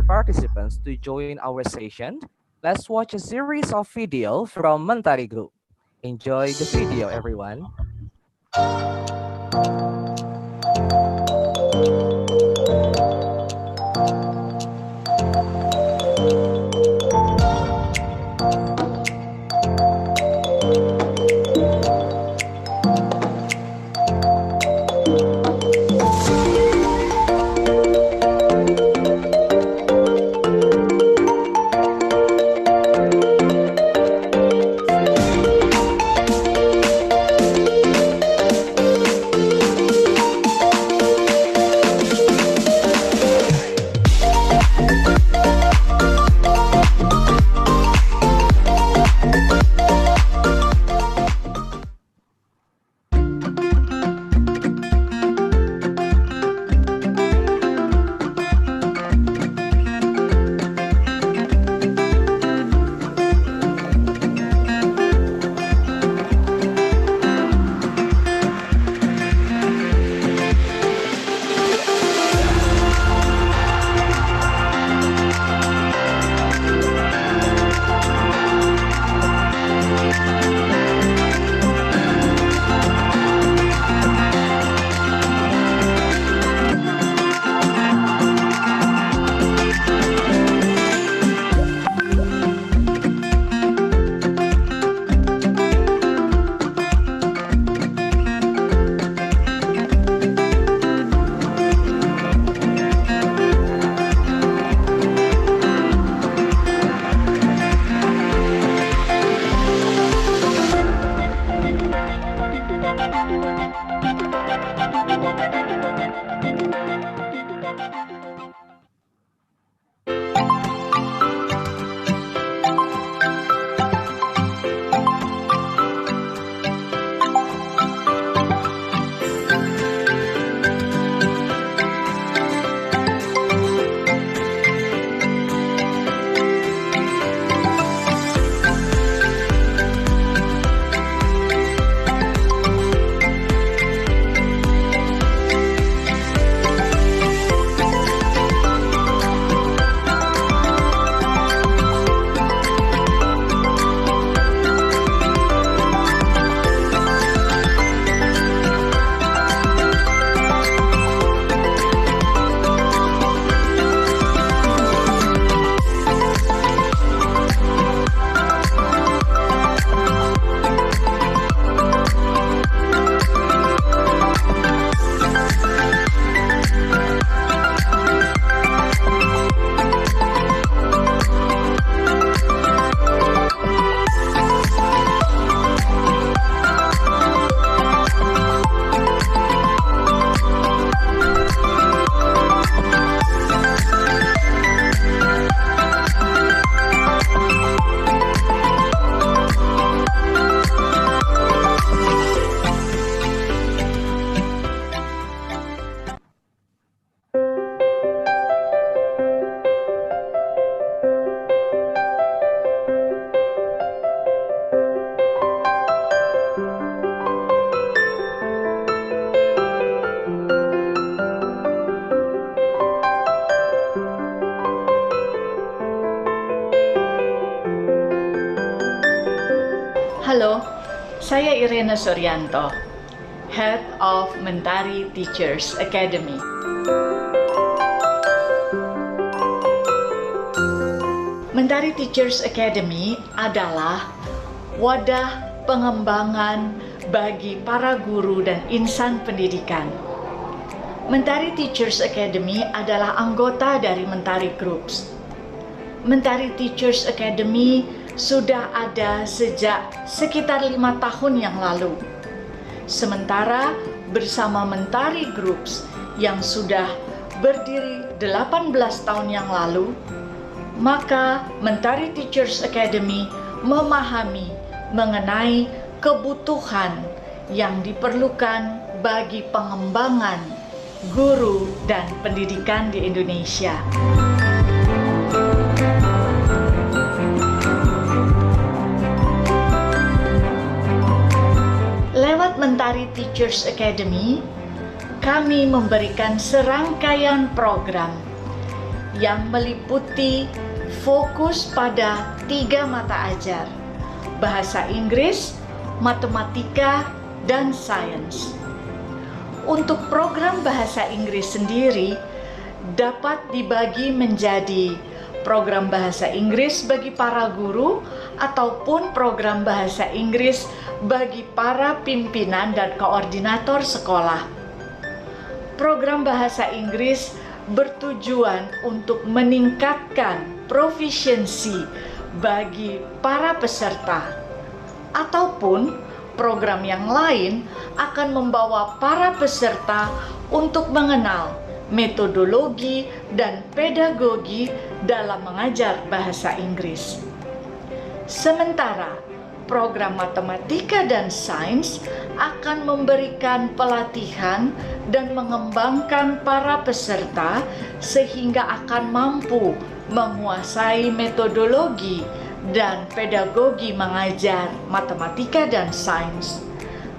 participants to join our session. Let's watch a series of video from Mentari Group. Enjoy the video, everyone. Halo, saya Irene Suryanto, Head of Mentari Teachers Academy. Mentari Teachers Academy adalah wadah pengembangan bagi para guru dan insan pendidikan. Mentari Teachers Academy adalah anggota dari Mentari Groups. Mentari Teachers Academy sudah ada sejak sekitar 5 tahun yang lalu. Sementara bersama Mentari Groups yang sudah berdiri 18 tahun yang lalu, maka Mentari Teachers Academy memahami mengenai kebutuhan yang diperlukan bagi pengembangan guru dan pendidikan di Indonesia. Lewat Mentari Teachers Academy, kami memberikan serangkaian program yang meliputi fokus pada 3 mata ajar: bahasa Inggris, matematika, dan sains. Untuk program bahasa Inggris sendiri dapat dibagi menjadi program bahasa Inggris bagi para guru ataupun program bahasa Inggris bagi para pimpinan dan koordinator sekolah. Program bahasa Inggris bertujuan untuk meningkatkan proficiency bagi para peserta, ataupun program yang lain akan membawa para peserta untuk mengenal metodologi dan pedagogi dalam mengajar bahasa Inggris. Sementara program matematika dan sains akan memberikan pelatihan dan mengembangkan para peserta sehingga akan mampu menguasai metodologi dan pedagogi mengajar matematika dan sains.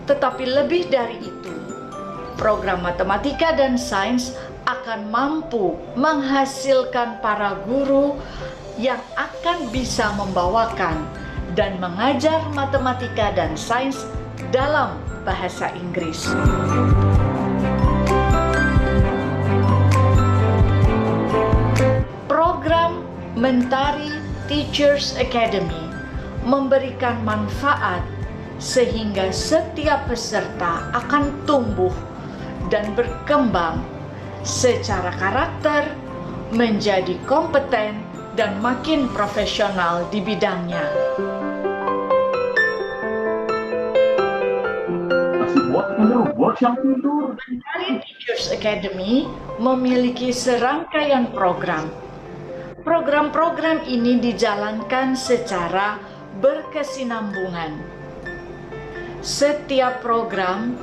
Tetapi lebih dari itu, program matematika dan sains akan mampu menghasilkan para guru yang akan bisa membawakan dan mengajar matematika dan sains dalam bahasa Inggris. Program Mentari Teachers Academy memberikan manfaat sehingga setiap peserta akan tumbuh dan berkembang secara karakter, menjadi kompeten dan makin profesional di bidangnya. Mentari Teachers Academy memiliki serangkaian program. Program-program ini dijalankan secara berkesinambungan. Setiap program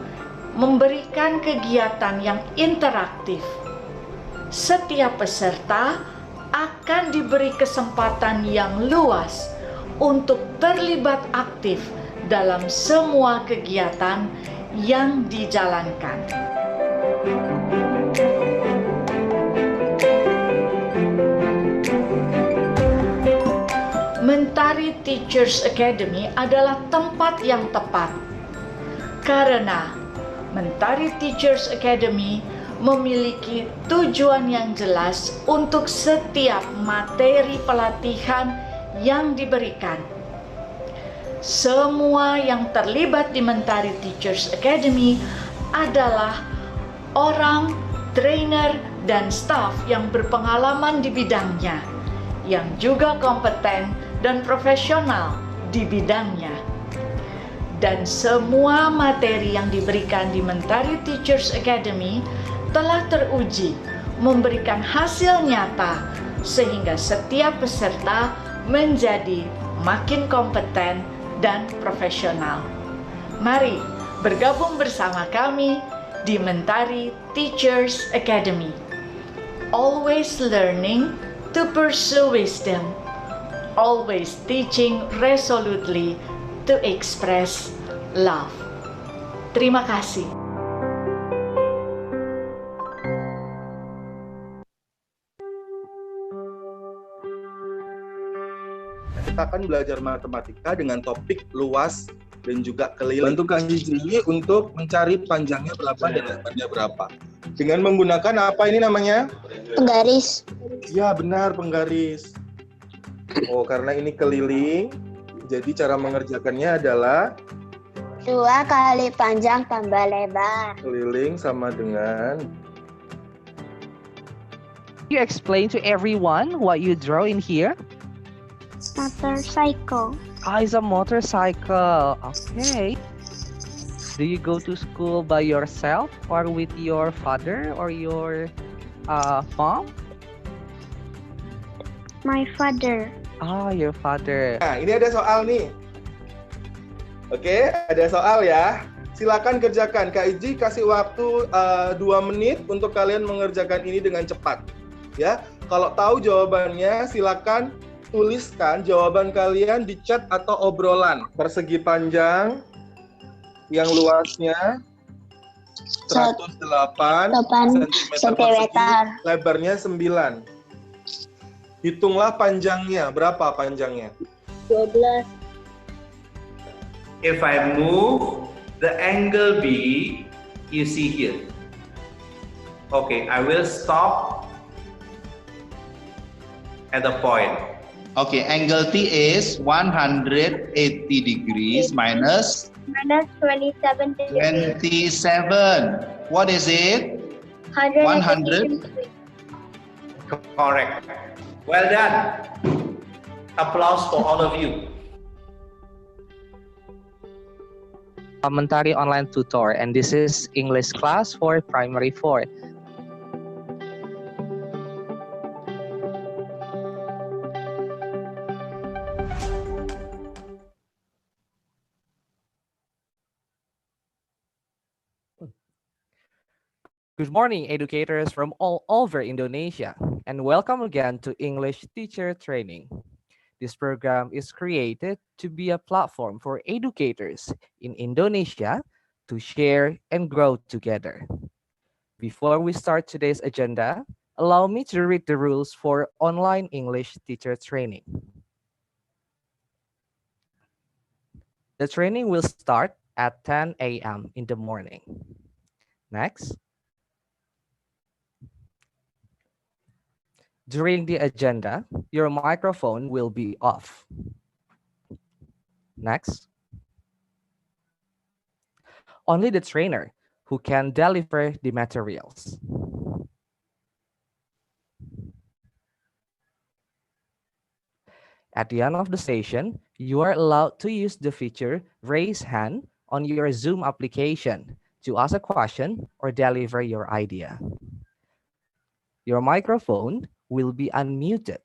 memberikan kegiatan yang interaktif. Setiap peserta akan diberi kesempatan yang luas untuk terlibat aktif dalam semua kegiatan yang dijalankan. Mentari Teachers Academy adalah tempat yang tepat karena Mentari Teachers Academy memiliki tujuan yang jelas untuk setiap materi pelatihan yang diberikan. Semua yang terlibat di Mentari Teachers Academy adalah orang, trainer, dan staf yang berpengalaman di bidangnya, yang juga kompeten dan profesional di bidangnya. Dan semua materi yang diberikan di Mentari Teachers Academy telah teruji memberikan hasil nyata sehingga setiap peserta menjadi makin kompeten dan profesional. Mari bergabung bersama kami di Mentari Teachers Academy. Always learning to pursue wisdom. Always teaching resolutely to express love. Terima kasih. Kita akan belajar matematika dengan topik luas dan juga keliling. Bantu Kang Jiji untuk mencari panjangnya berapa dan lebarnya berapa. Dengan menggunakan apa ini namanya? Penggaris. Ya benar, penggaris. Oh, karena ini keliling, jadi cara mengerjakannya adalah 2 kali panjang tambah lebar. keliling sama dengan You explain to everyone what you draw in here? Motorcycle. Ah, it's a motorcycle. Okay. Do you go to school by yourself or with your father or your mom? My father. Ah, your father. Nah, ini ada soal nih. Oke, ada soal ya. Silakan kerjakan. Kak Iji kasih waktu 2 menit untuk kalian mengerjakan ini dengan cepat. Ya, kalau tahu jawabannya silakan tuliskan jawaban kalian di chat atau obrolan. Persegi panjang yang luasnya 108 cm persegi, lebarnya 9. Hitunglah panjangnya. Berapa panjangnya? 12. If I move the angle B, you see here. Okay, I will stop at the point. Okay, angle T is 180 degrees minus Minus 27 degrees. 27. What is it? 100. Correct. Well done. Applause for all of you. Mentari online tutor, and this is English class for primary 4. Good morning, educators from all over Indonesia, and welcome again to English Teacher Training. This program is created to be a platform for educators in Indonesia to share and grow together. Before we start today's agenda, allow me to read the rules for online English teacher training. The training will start at 10 a.m. in the morning. Next. During the agenda, your microphone will be off. Next. Only the trainer who can deliver the materials. At the end of the session, you are allowed to use the feature Raise Hand on your Zoom application to ask a question or deliver your idea. Your microphone will be unmuted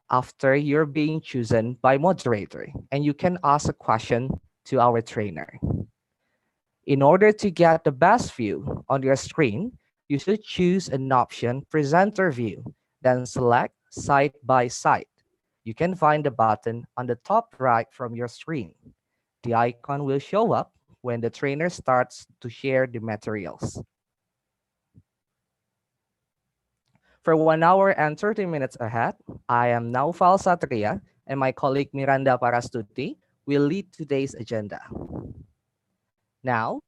after you're being chosen by moderator, and you can ask a question to our trainer. In order to get the best view on your screen, you should choose an option Presenter View, then select Side by Side. You can find the button on the top right from your screen. The icon will show up when the trainer starts to share the materials. For 1 hour and 30 minutes ahead, I am Naufal Satria, and my colleague Miranda Parastuti will lead today's agenda. Now,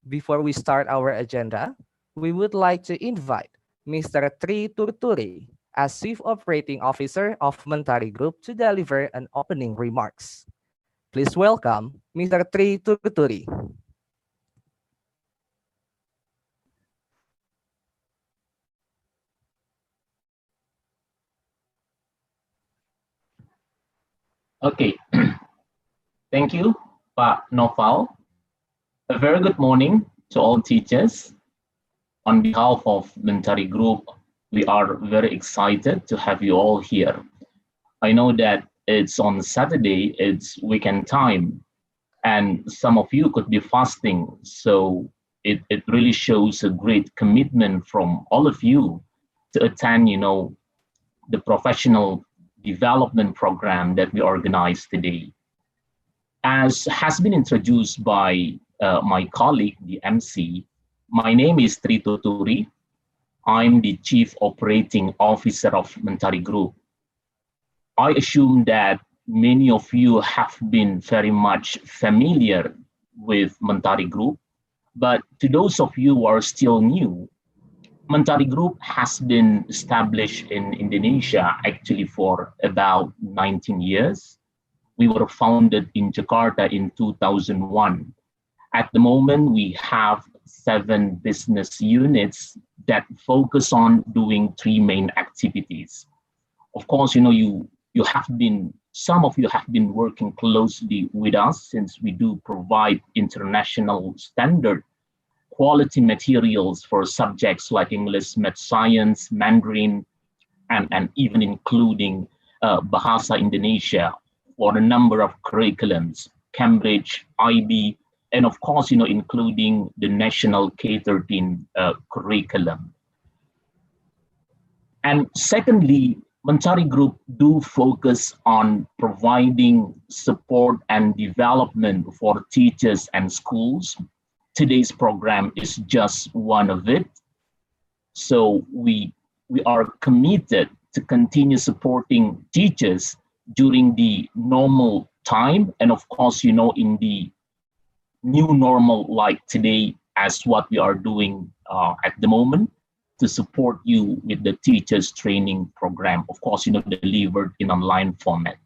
before we start our agenda, we would like to invite Mr. Tri Turturi as Chief Operating Officer of Mentari Group to deliver an opening remarks. Please welcome Mr. Tri Turturi. Okay, thank you, Pak Naufal. A very good morning to all teachers. On behalf of Mentari Group, we are very excited to have you all here. I know that it's on Saturday, it's weekend time, and some of you could be fasting, so it really shows a great commitment from all of you to attend, the professional development program that we organized today. As has been introduced by my colleague, the MC, my name is Tri Turturi. I'm the Chief Operating Officer of Mentari Group. I assume that many of you have been very much familiar with Mentari Group, but to those of you who are still new, Mentari Group has been established in Indonesia actually for about 19 years. We were founded in Jakarta in 2001. At the moment, we have 7 business units that focus on doing 3 main activities. Of course, some of you have been working closely with us since we do provide international standard quality materials for subjects like English, Math, Science, Mandarin, and even including Bahasa Indonesia for a number of curriculums, Cambridge, IB, and of course, including the National K-13 curriculum. And secondly, Mentari Group do focus on providing support and development for teachers and schools. Today's program is just one of it. So we are committed to continue supporting teachers during the normal time, and of course, in the new normal like today, as what we are doing at the moment, to support you with the teachers training program, of course, delivered in online format.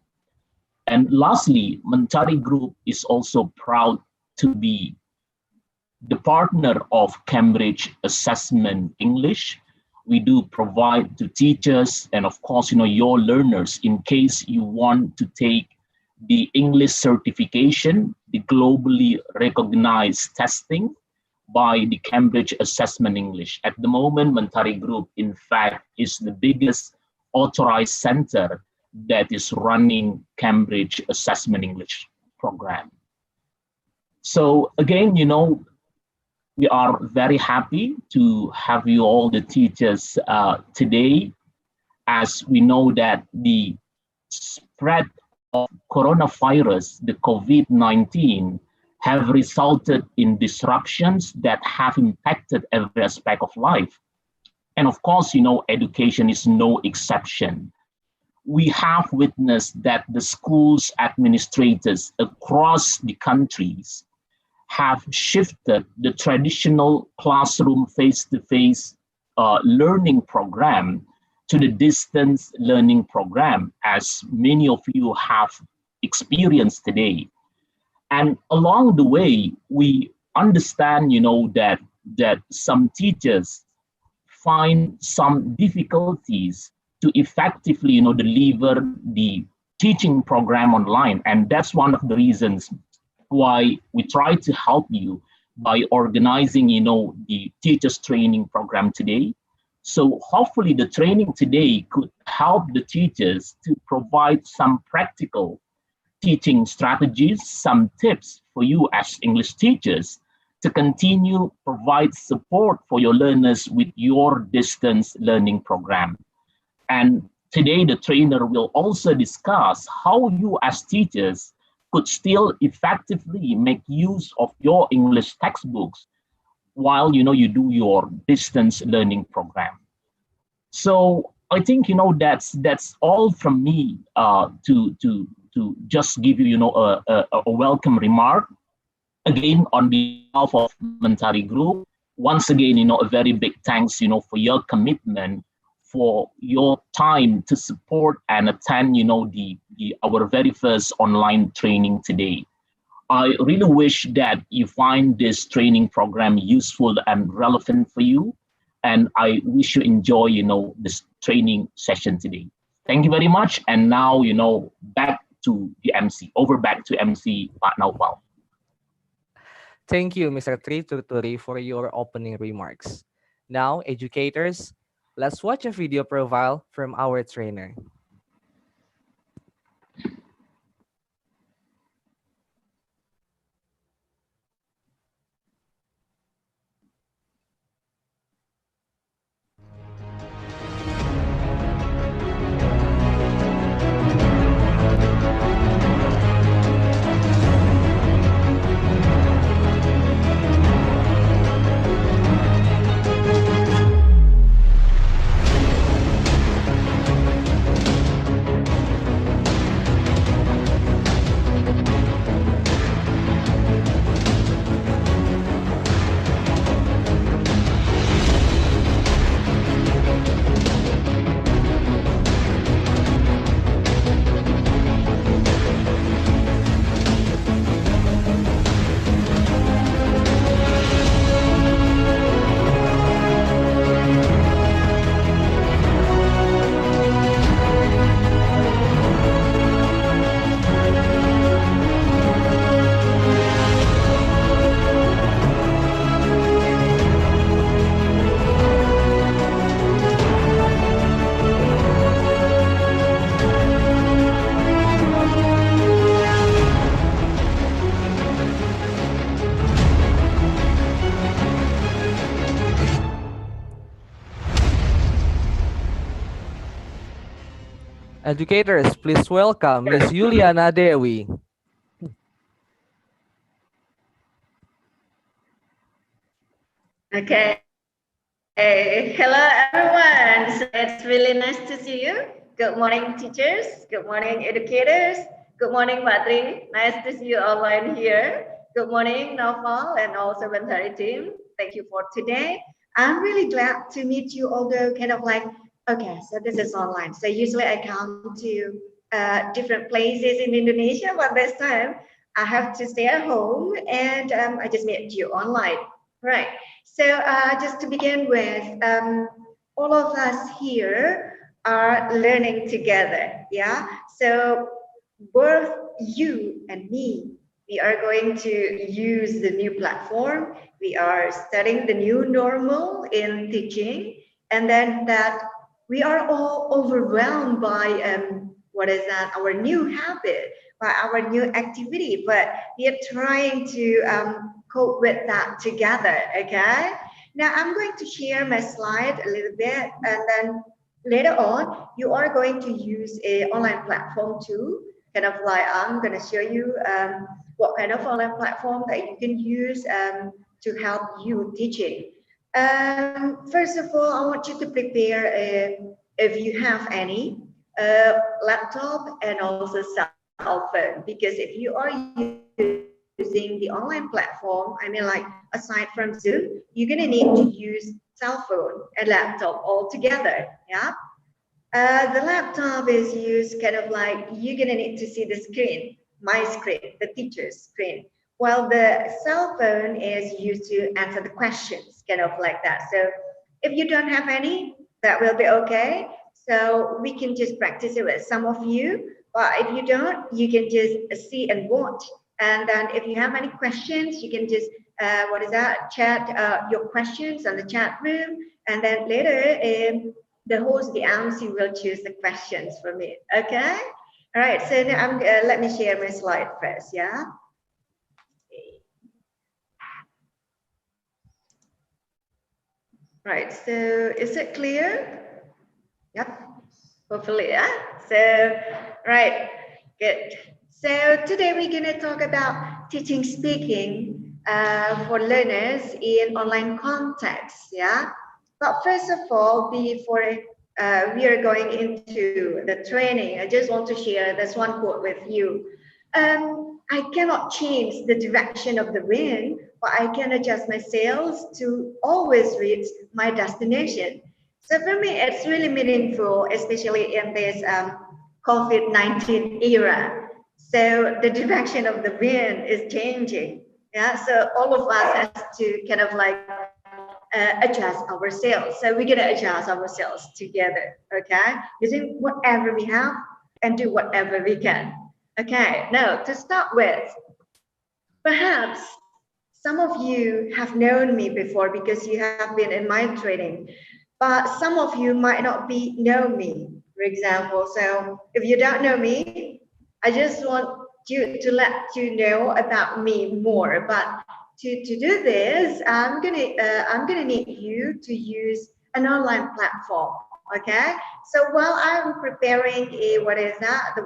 And lastly, Mentari Group is also proud to be the partner of Cambridge Assessment English. We do provide to teachers and of course, your learners, in case you want to take the English certification, the globally recognized testing by the Cambridge Assessment English. At the moment, Mentari Group, in fact, is the biggest authorized center that is running Cambridge Assessment English program. So again, we are very happy to have you all, the teachers, today, as we know that the spread of coronavirus, the COVID-19, have resulted in disruptions that have impacted every aspect of life. And of course, education is no exception. We have witnessed that the schools administrators across the countries have shifted the traditional classroom face-to-face learning program to the distance learning program, as many of you have experienced today. And along the way, we understand, that some teachers find some difficulties to effectively, deliver the teaching program online. And that's one of the reasons why we try to help you by organizing, the teachers training program today. So hopefully the training today could help the teachers to provide some practical teaching strategies, some tips for you as English teachers to continue provide support for your learners with your distance learning program. And today the trainer will also discuss how you as teachers could still effectively make use of your English textbooks while you do your distance learning program. So I think that's all from me to just give you a welcome remark again on behalf of Mentari Group. Once again, a very big thanks for your commitment, for your time to support and attend our very first online training today. I really wish that you find this training program useful and relevant for you, and I wish you enjoy this training session today. Thank you very much. And now back to the MC. Back to MC Pak Naufal. Thank you, Mr. Tri Tuturi, for your opening remarks. Now, educators, let's watch a video profile from our trainer. Educators, please welcome Ms. Yuliana Dewi. Okay. Hey, hello everyone. So it's really nice to see you. Good morning, teachers. Good morning, educators. Good morning, Badri. Nice to see you online here. Good morning, Naufal, and also Bantari team. Thank you for today. I'm really glad to meet you, although kind of like, okay, so this is online. So usually I come to different places in Indonesia, but this time I have to stay at home and I just met you online. Right. So just to begin with, all of us here are learning together. Yeah. So both you and me, we are going to use the new platform. We are studying the new normal in teaching, and then that we are all overwhelmed by what is that? Our new habit, by our new activity, but we are trying to cope with that together. Okay. Now I'm going to share my slide a little bit, and then later on you are going to use a online platform too. Kind of like I'm going to show you what kind of online platform that you can use to help you teaching. First of all, I want you to prepare if you have any laptop and also cell phone, because if you are using the online platform, I mean like aside from Zoom, you're going to need to use cell phone and laptop all together. Yeah. The laptop is used kind of like you're going to need to see the screen, my screen, the teacher's screen, while the cell phone is used to answer the questions, kind of like that. So if you don't have any, that will be okay. So we can just practice it with some of you, but if you don't, you can just see and watch. And then if you have any questions, you can just, chat your questions on the chat room. And then later, the host, the MC, will choose the questions from it. Okay? All right. So now let me share my slide first. Yeah. Right. So is it clear? Yep. Hopefully, yeah. So, right. Good. So today we're going to talk about teaching speaking for learners in online context. Yeah. But first of all, before we are going into the training, I just want to share this one quote with you. I cannot change the direction of the wind, but I can adjust my sails to always reach my destination. So for me, it's really meaningful, especially in this COVID-19 era. So the direction of the wind is changing. Yeah, so all of us has to kind of like adjust ourselves. So we're gonna adjust ourselves together, okay? Using whatever we have and do whatever we can. Okay, now to start with, perhaps some of you have known me before because you have been in my training, but some of you might not know me, for example. So if you don't know me, I just want you to let you know about me more. But to do this, I'm gonna need you to use an online platform. Okay. So while I'm preparing the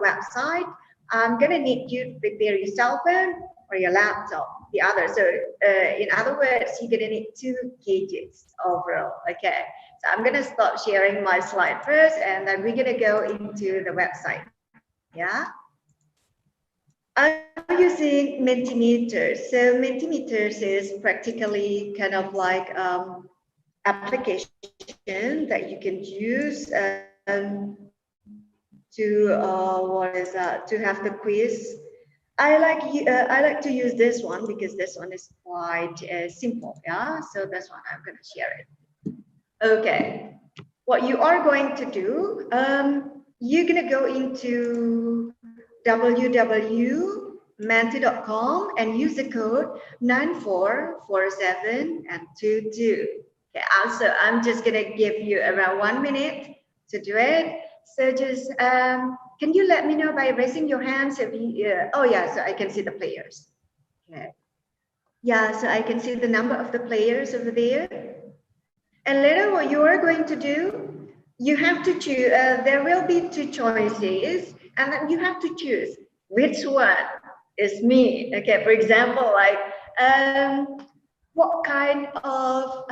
website, I'm gonna need you to prepare your cell phone or your laptop, the other. So in other words, you're gonna need 2 gadgets overall. Okay. So I'm gonna start sharing my slide first, and then we're gonna go into the website. Yeah. I'm using Mentimeter. So Mentimeter is practically kind of like application that you can use to have the quiz. I like to use this one because this one is quite simple. Yeah, so that's why I'm going to share it. Okay, what you are going to do, you're going to go into www.menti.com and use the code 9447 and 22. Okay, also I'm just going to give you around 1 minute to do it. So just can you let me know by raising your hands if you, oh yeah, so I can see the players. Okay. Yeah, so I can see the number of the players over there. And later what you are going to do, you have to choose, there will be 2 choices, and then you have to choose which one is me. Okay, for example, like what kind of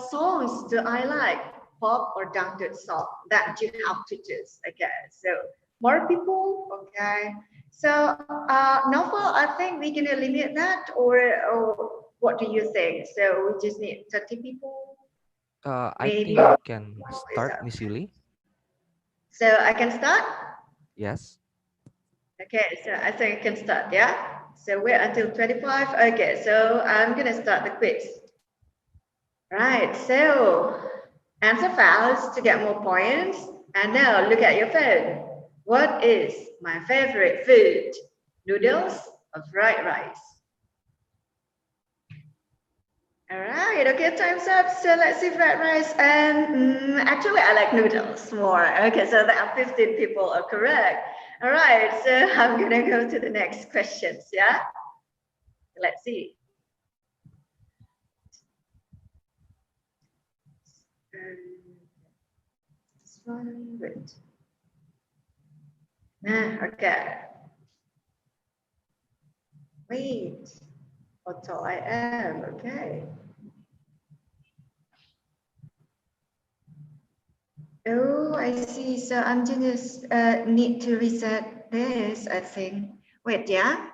songs do I like? Pop or dangdut song? That you have to choose. Okay, so more people. Okay, so Novel, I think we're gonna limit that, or what do you think? So we just need 30 people. I Maybe. think you can start, Miss Yuli. So I can start. Yes. Okay, so I think I can start. Yeah. So we're until 25. Okay, so I'm gonna start the quiz. Right, so answer fast to get more points. And now look at your phone. What is my favorite food? Noodles or fried rice? All right, okay, time's up. So let's see fried rice. And actually, I like noodles more. Okay, so there are 15 people are correct. All right, so I'm gonna go to the next questions, yeah? Let's see. This one, wait. Okay. Wait, what all I am, okay. Oh, I see. So I'm just need to reset this, I think. Wait, yeah?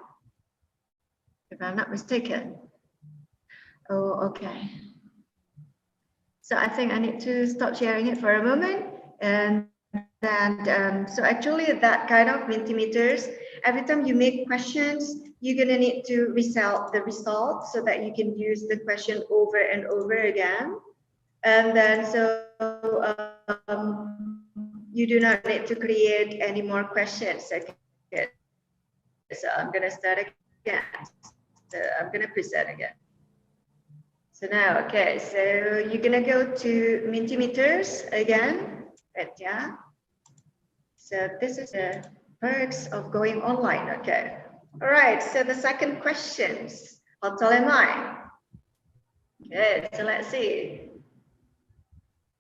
If I'm not mistaken. Oh, okay. So I think I need to stop sharing it for a moment. And then, so actually that kind of Mentimeters, every time you make questions, you're gonna need to reset the result so that you can use the question over and over again. And then so you do not need to create any more questions. Okay. So I'm gonna start again. So I'm gonna present again. So now, okay, so you're gonna go to Mentimeters again, yeah. So this is the perks of going online, okay. All right, so the second questions, how tall am I? Okay, so let's see.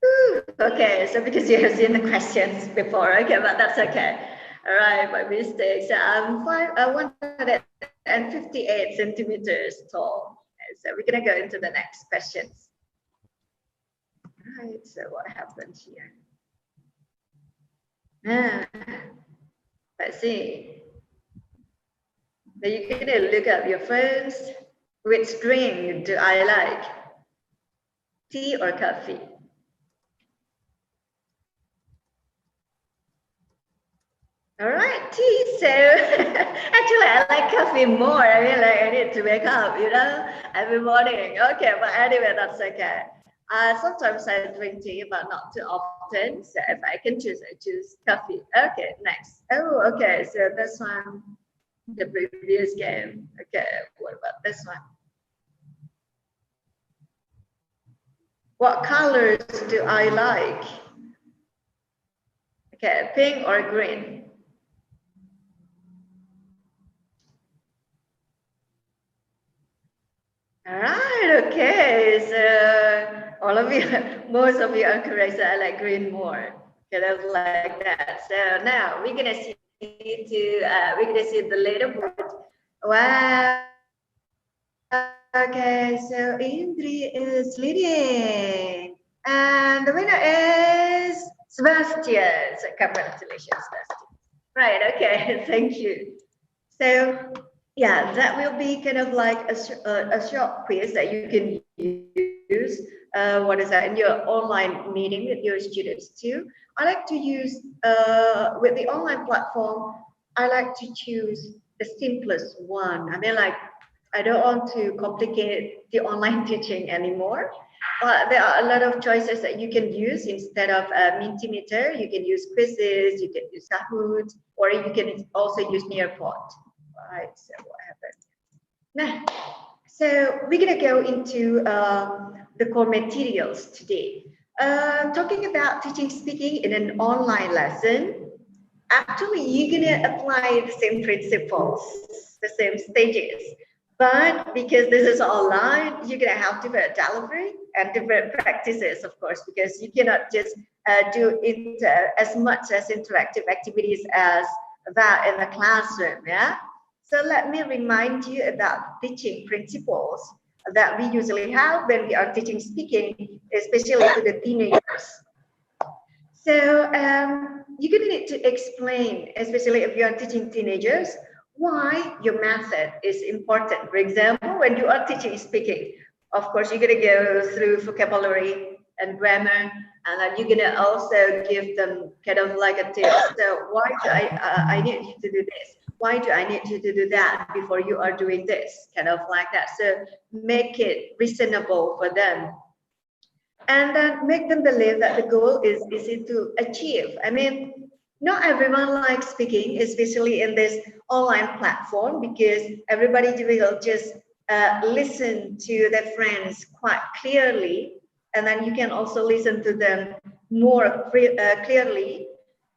Ooh, okay, so because you have seen the questions before, okay, but that's okay. All right, my mistake. So I'm 158 centimeters tall. Okay, so we're gonna go into the next questions. All right, so what happened here? Let's see. So you're gonna look up your phones. Which drink do I like? Tea or coffee? All right, tea. So actually, I like coffee more. I mean, like I need to wake up, you know, every morning. Okay, but anyway, that's okay. Sometimes I drink tea, but not too often. So if I can choose, I choose coffee. Okay, next. Oh, okay. So this one, the previous game. Okay, what about this one? What colors do I like? Okay, pink or green? All right, okay. So all of you, most of you are correct. So I like green more. Okay, that's like that. So now we're gonna see the leaderboard. Wow. Okay, so Indri is leading, and the winner is Sebastian. So congratulations, Sebastian. Right. Okay. Thank you. So. Yeah, that will be kind of like a short quiz that you can use. What is that in your online meeting with your students too? I like to use with the online platform. I like to choose the simplest one. I mean, like I don't want to complicate the online teaching anymore. But there are a lot of choices that you can use instead of Mentimeter. You can use quizzes, you can use Kahoot, or you can also use Nearpod. Right, so what happened? Now, so we're gonna go into the core materials today. Talking about teaching speaking in an online lesson, actually you're gonna apply the same principles, the same stages. But because this is online, you're gonna have different delivery and different practices, of course, because you cannot just do it as much as interactive activities as that in the classroom, yeah? So let me remind you about teaching principles. that we usually have when we are teaching speaking, especially to the teenagers. So you're going to need to explain, especially if you are teaching teenagers, why your method is important. For example, when you are teaching speaking, of course, you're going to go through vocabulary and grammar, and then you're going to also give them kind of like a tip. So why do I need you to do this? Why do I need you to do that before you are doing this? Kind of like that. So make it reasonable for them. And then make them believe that the goal is easy to achieve. I mean, not everyone likes speaking, especially in this online platform, because everybody will just listen to their friends quite clearly, and then you can also listen to them more clearly.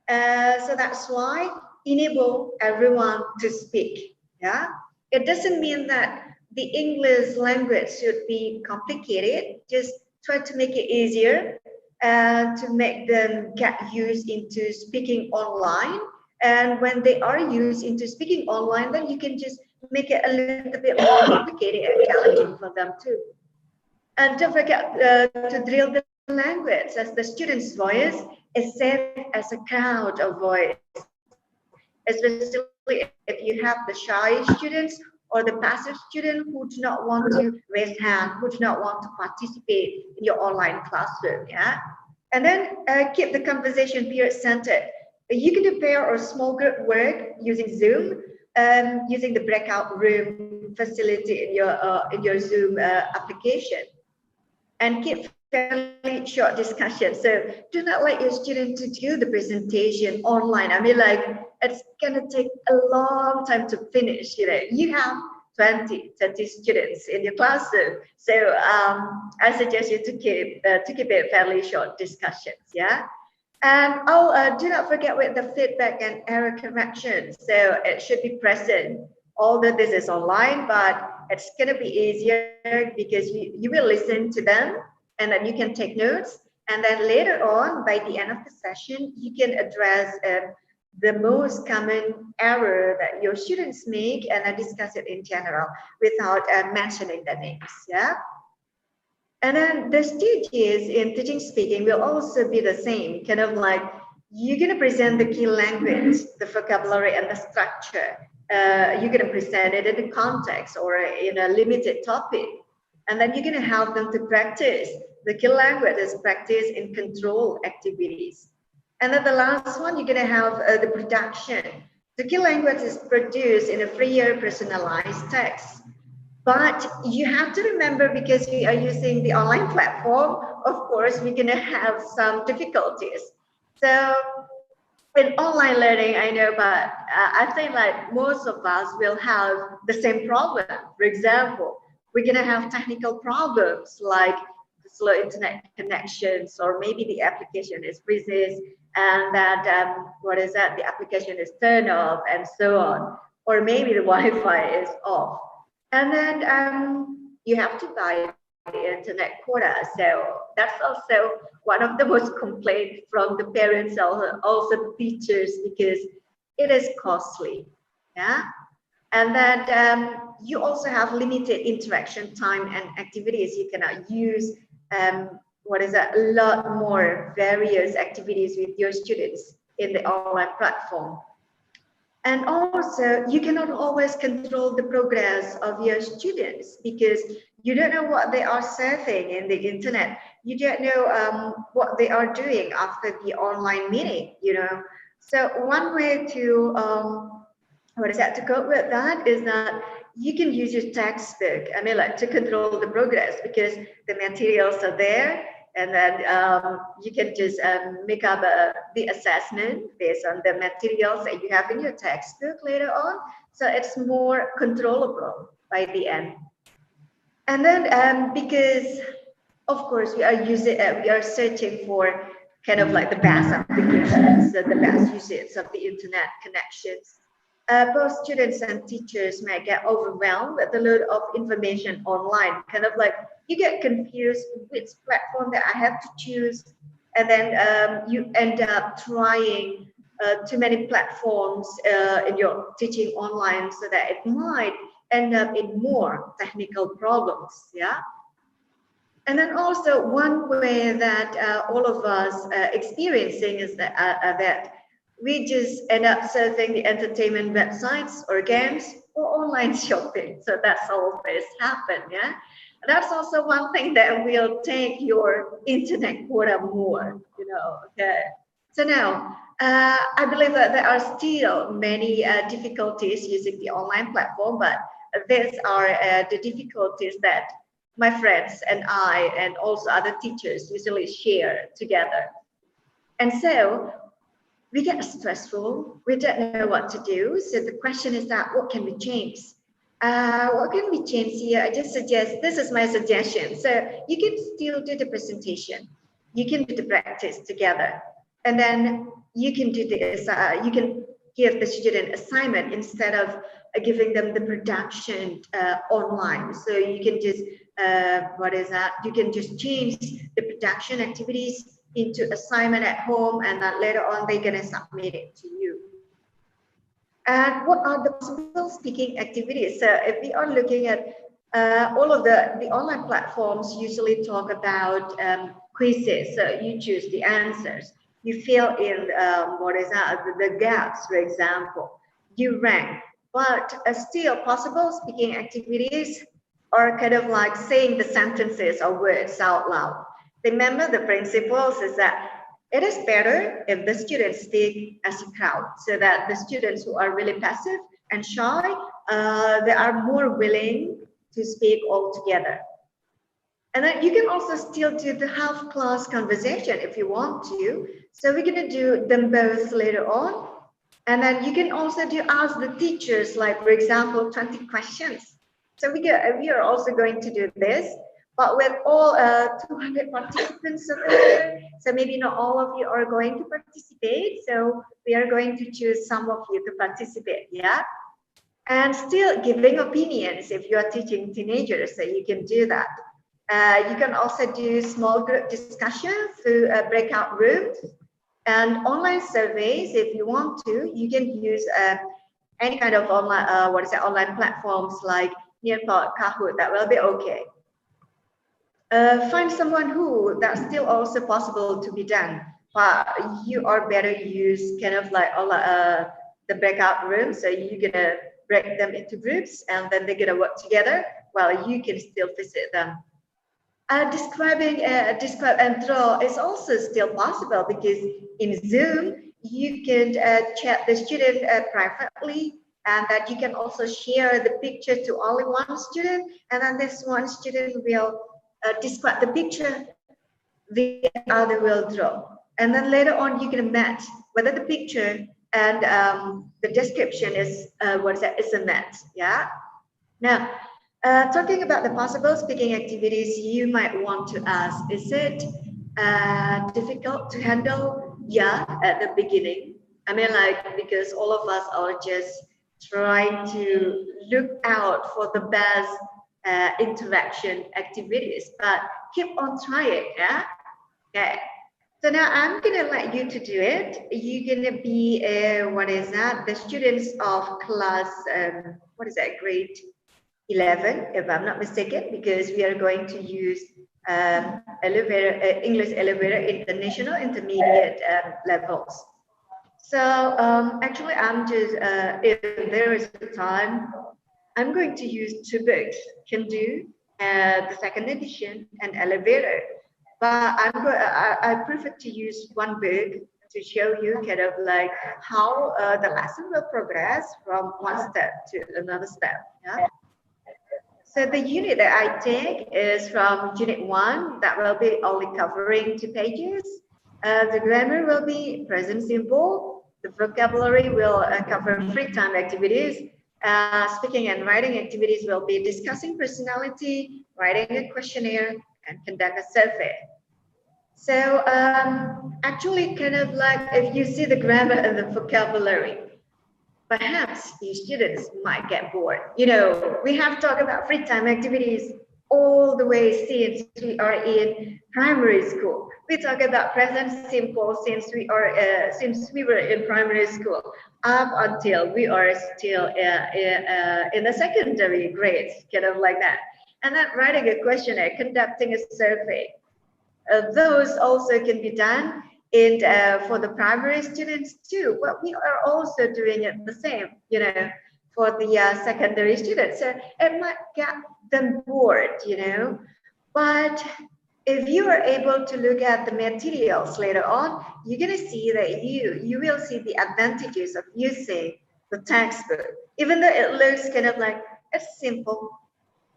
So that's why enable everyone to speak. Yeah, it doesn't mean that the English language should be complicated. Just try to make it easier and to make them get used into speaking online. And when they are used into speaking online, then you can just make it a little bit more complicated and challenging for them too. And don't forget to drill the language, as the student's voice is safe as a crowd of voice. Especially if you have the shy students or the passive student who do not want to raise hand, who do not want to participate in your online classroom, yeah? And then keep the conversation period centered. You can do pair or small group work using Zoom, using the breakout room facility in your Zoom application. And keep fairly short discussion. So do not let your student to do the presentation online. I mean, like, it's gonna take a long time to finish. You know, you have 20, 30 students in your classroom. So I suggest you to keep it fairly short discussions. Yeah. And do not forget with the feedback and error correction. So it should be present. Although this is online, but it's going to be easier because you will listen to them, and then you can take notes. And then later on, by the end of the session, you can address the most common error that your students make, and then discuss it in general without mentioning the names. Yeah. And then the stages in teaching speaking will also be the same, kind of like you're going to present the key language, the vocabulary, and the structure. You're going to present it in a context or in a limited topic. And then you're going to help them to practice. The key language is practice in control activities. And then the last one, you're going to have the production. The key language is produced in a freer, personalized text. But you have to remember, because we are using the online platform, of course, we're going to have some difficulties. So in online learning, I know, but I think like most of us will have the same problem. For example, we're going to have technical problems like slow internet connections, or maybe the application is freezes, and that the application is turned off, and so on. Or maybe the Wi-Fi is off. And then you have to buy the internet quota. So that's also one of the most complaints from the parents, also teachers, because it is costly. Yeah. And then you also have limited interaction time and activities. You cannot use a lot more various activities with your students in the online platform. And also, you cannot always control the progress of your students, because you don't know what they are surfing in the internet. You don't know what they are doing after the online meeting, you know. So one way to to cope with that is that you can use your textbook, I mean, like, to control the progress, because the materials are there. And then you can just make up the assessment based on the materials that you have in your textbook later on. So it's more controllable by the end. And then because, of course, we are searching for kind of like the best applications, the best usage of the internet connections. Both students and teachers might get overwhelmed with the load of information online, kind of like you get confused which platform that I have to choose, and then you end up trying too many platforms in your teaching online, so that it might end up in more technical problems. Yeah. And then also one way that all of us experiencing is that we just end up surfing the entertainment websites or games or online shopping. So that's always happen, yeah. That's also one thing that will take your internet quota more, you know. Okay. So now, I believe that there are still many difficulties using the online platform, but these are the difficulties that my friends and I and also other teachers usually share together. And so we get stressful, we don't know what to do. So the question is that what can we change? What can we change here? I just suggest, this is my suggestion. So you can still do the presentation. You can do the practice together. And then you can do this, you can give the student assignment instead of giving them the production online. So you can just, you can just change the production activities into assignment at home, and then later on they're gonna submit it to you. And what are the possible speaking activities? So if we are looking at all of the online platforms usually talk about quizzes. So you choose the answers. You fill in the gaps, for example. You rank. But still, possible speaking activities are kind of like saying the sentences or words out loud. Remember, the principles is that it is better if the students speak as a crowd, so that the students who are really passive and shy, they are more willing to speak all together. And then you can also still do the half class conversation if you want to. So we're going to do them both later on. And then you can also ask the teachers, like, for example, 20 questions. So we are also going to do this, but with all 200 participants over here. So maybe not all of you are going to participate. So we are going to choose some of you to participate, yeah? And still giving opinions if you are teaching teenagers, so you can do that. You can also do small group discussions through breakout rooms and online surveys. If you want to, you can use any kind of online, online platforms like Nearpod, Kahoot. That will be okay. Find someone who that's still also possible to be done, but you are better use kind of like the breakout rooms. So you're gonna break them into groups, and then they're gonna work together while you can still visit them. Describe and draw is also still possible, because in Zoom you can chat the student privately, and that you can also share the picture to only one student, and then this one student will describe the picture, the other will draw, and then later on you can match whether the picture and the description is is a match. Yeah. Now, talking about the possible speaking activities, you might want to ask, is it difficult to handle? Yeah, at the beginning. I mean, like, because all of us are just trying to look out for the best interaction activities, but keep on trying, yeah? Okay. So now I'm gonna let you to do it. You're gonna be, the students of class, grade 11, if I'm not mistaken, because we are going to use English Elevator International Intermediate levels. So actually, I'm just, if there is time, I'm going to use two books, Can Do, the second edition, and Elevator. But I prefer to use one book to show you kind of like how the lesson will progress from one step to another step. Yeah. So the unit that I take is from Unit 1, that will be only covering 2 pages. The grammar will be present simple. The vocabulary will cover free time activities. Speaking and writing activities will be discussing personality, writing a questionnaire, and conduct a survey. So actually, kind of like if you see the grammar and the vocabulary, perhaps you students might get bored. You know, we have talked about free time activities all the way since we are in primary school. We talk about present simple since we were in primary school. up until we are still in the secondary grades, kind of like that. And then writing a questionnaire, conducting a survey. Those also can be done in for the primary students too, but we are also doing it the same, you know, for the secondary students. So it might get them bored, you know, but if you are able to look at the materials later on, you're going to see that you will see the advantages of using the textbook, even though it looks kind of like it's simple.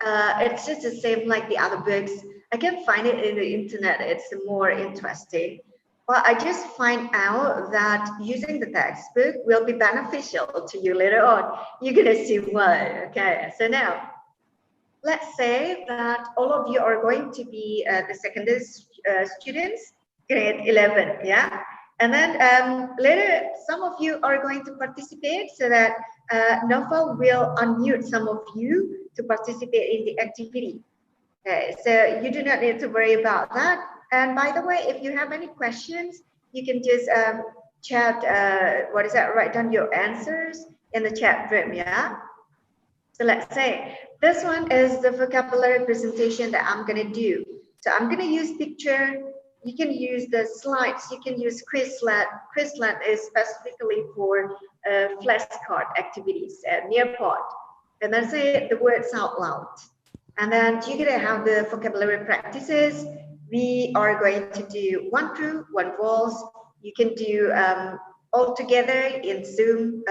It's just the same like the other books. I can find it in the internet. It's more interesting. But I just find out that using the textbook will be beneficial to you later on. You're going to see why. Okay, so now let's say that all of you are going to be the secondary students, grade 11, yeah? And then later, some of you are going to participate so that Naufal will unmute some of you to participate in the activity. Okay, so you do not need to worry about that. And by the way, if you have any questions, you can just chat, write down your answers in the chat room, yeah? So let's say this one is the vocabulary presentation that I'm going to do. So I'm going to use picture. You can use the slides. You can use Quizlet. Quizlet is specifically for flashcard activities and Nearpod. And then say the words out loud. And then you're going to have the vocabulary practices. We are going to do one true, one false. You can do all together in Zoom,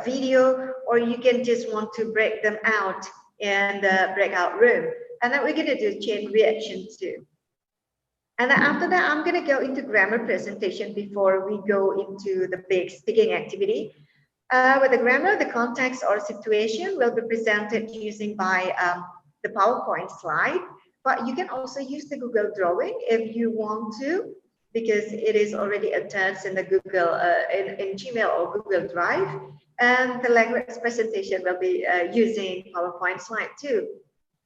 video, or you can just want to break them out in the breakout room. And then we're going to do chain reaction too. And then after that, I'm going to go into grammar presentation before we go into the big speaking activity. With the grammar, the context or situation will be presented using by the PowerPoint slide, but you can also use the Google Drawing if you want to, because it is already attached in the Google, in Gmail or Google Drive. And the language presentation will be using PowerPoint slide too.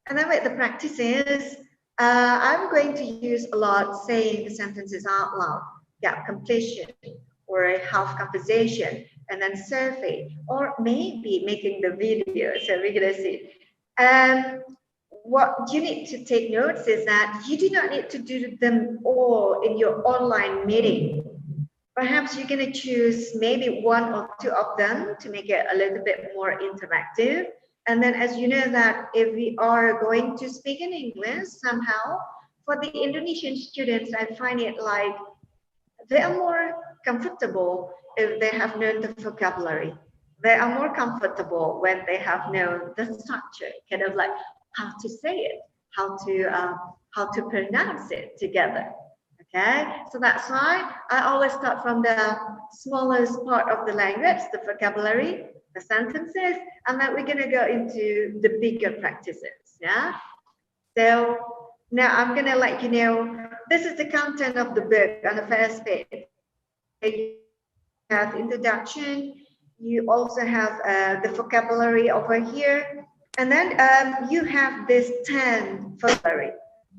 And then with the practices, I'm going to use a lot saying the sentences out loud, gap completion, or a half conversation, and then survey, or maybe making the video. So we're gonna see. What you need to take notes is that you do not need to do them all in your online meeting. Perhaps you're going to choose maybe one or two of them to make it a little bit more interactive. And then as you know that if we are going to speak in English somehow, for the Indonesian students, I find it like they are more comfortable if they have known the vocabulary. They are more comfortable when they have known the structure, kind of like how to say it, how to pronounce it together. Okay, so that's why I always start from the smallest part of the language, the vocabulary, the sentences, and then we're gonna go into the bigger practices. Yeah. So now I'm gonna let you know this is the content of the book on the first page. You have introduction. You also have the vocabulary over here. And then you have this 10 vocabulary.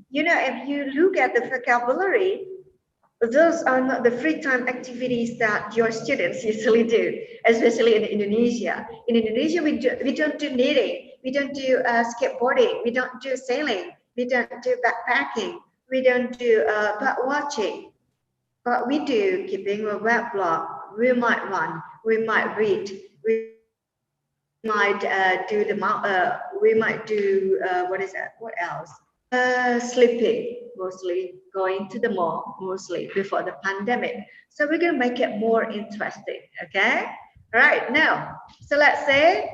You know, if you look at the vocabulary, those are not the free time activities that your students usually do, especially in Indonesia. In Indonesia, we don't do knitting, we don't do skateboarding, we don't do sailing, we don't do backpacking, we don't do bird watching, but we do keeping a web blog. We might run, we might read, we might do the we might do what else? Sleeping, mostly going to the mall, mostly before the pandemic. So we're going to make it more interesting. Okay, all right. Now, so let's say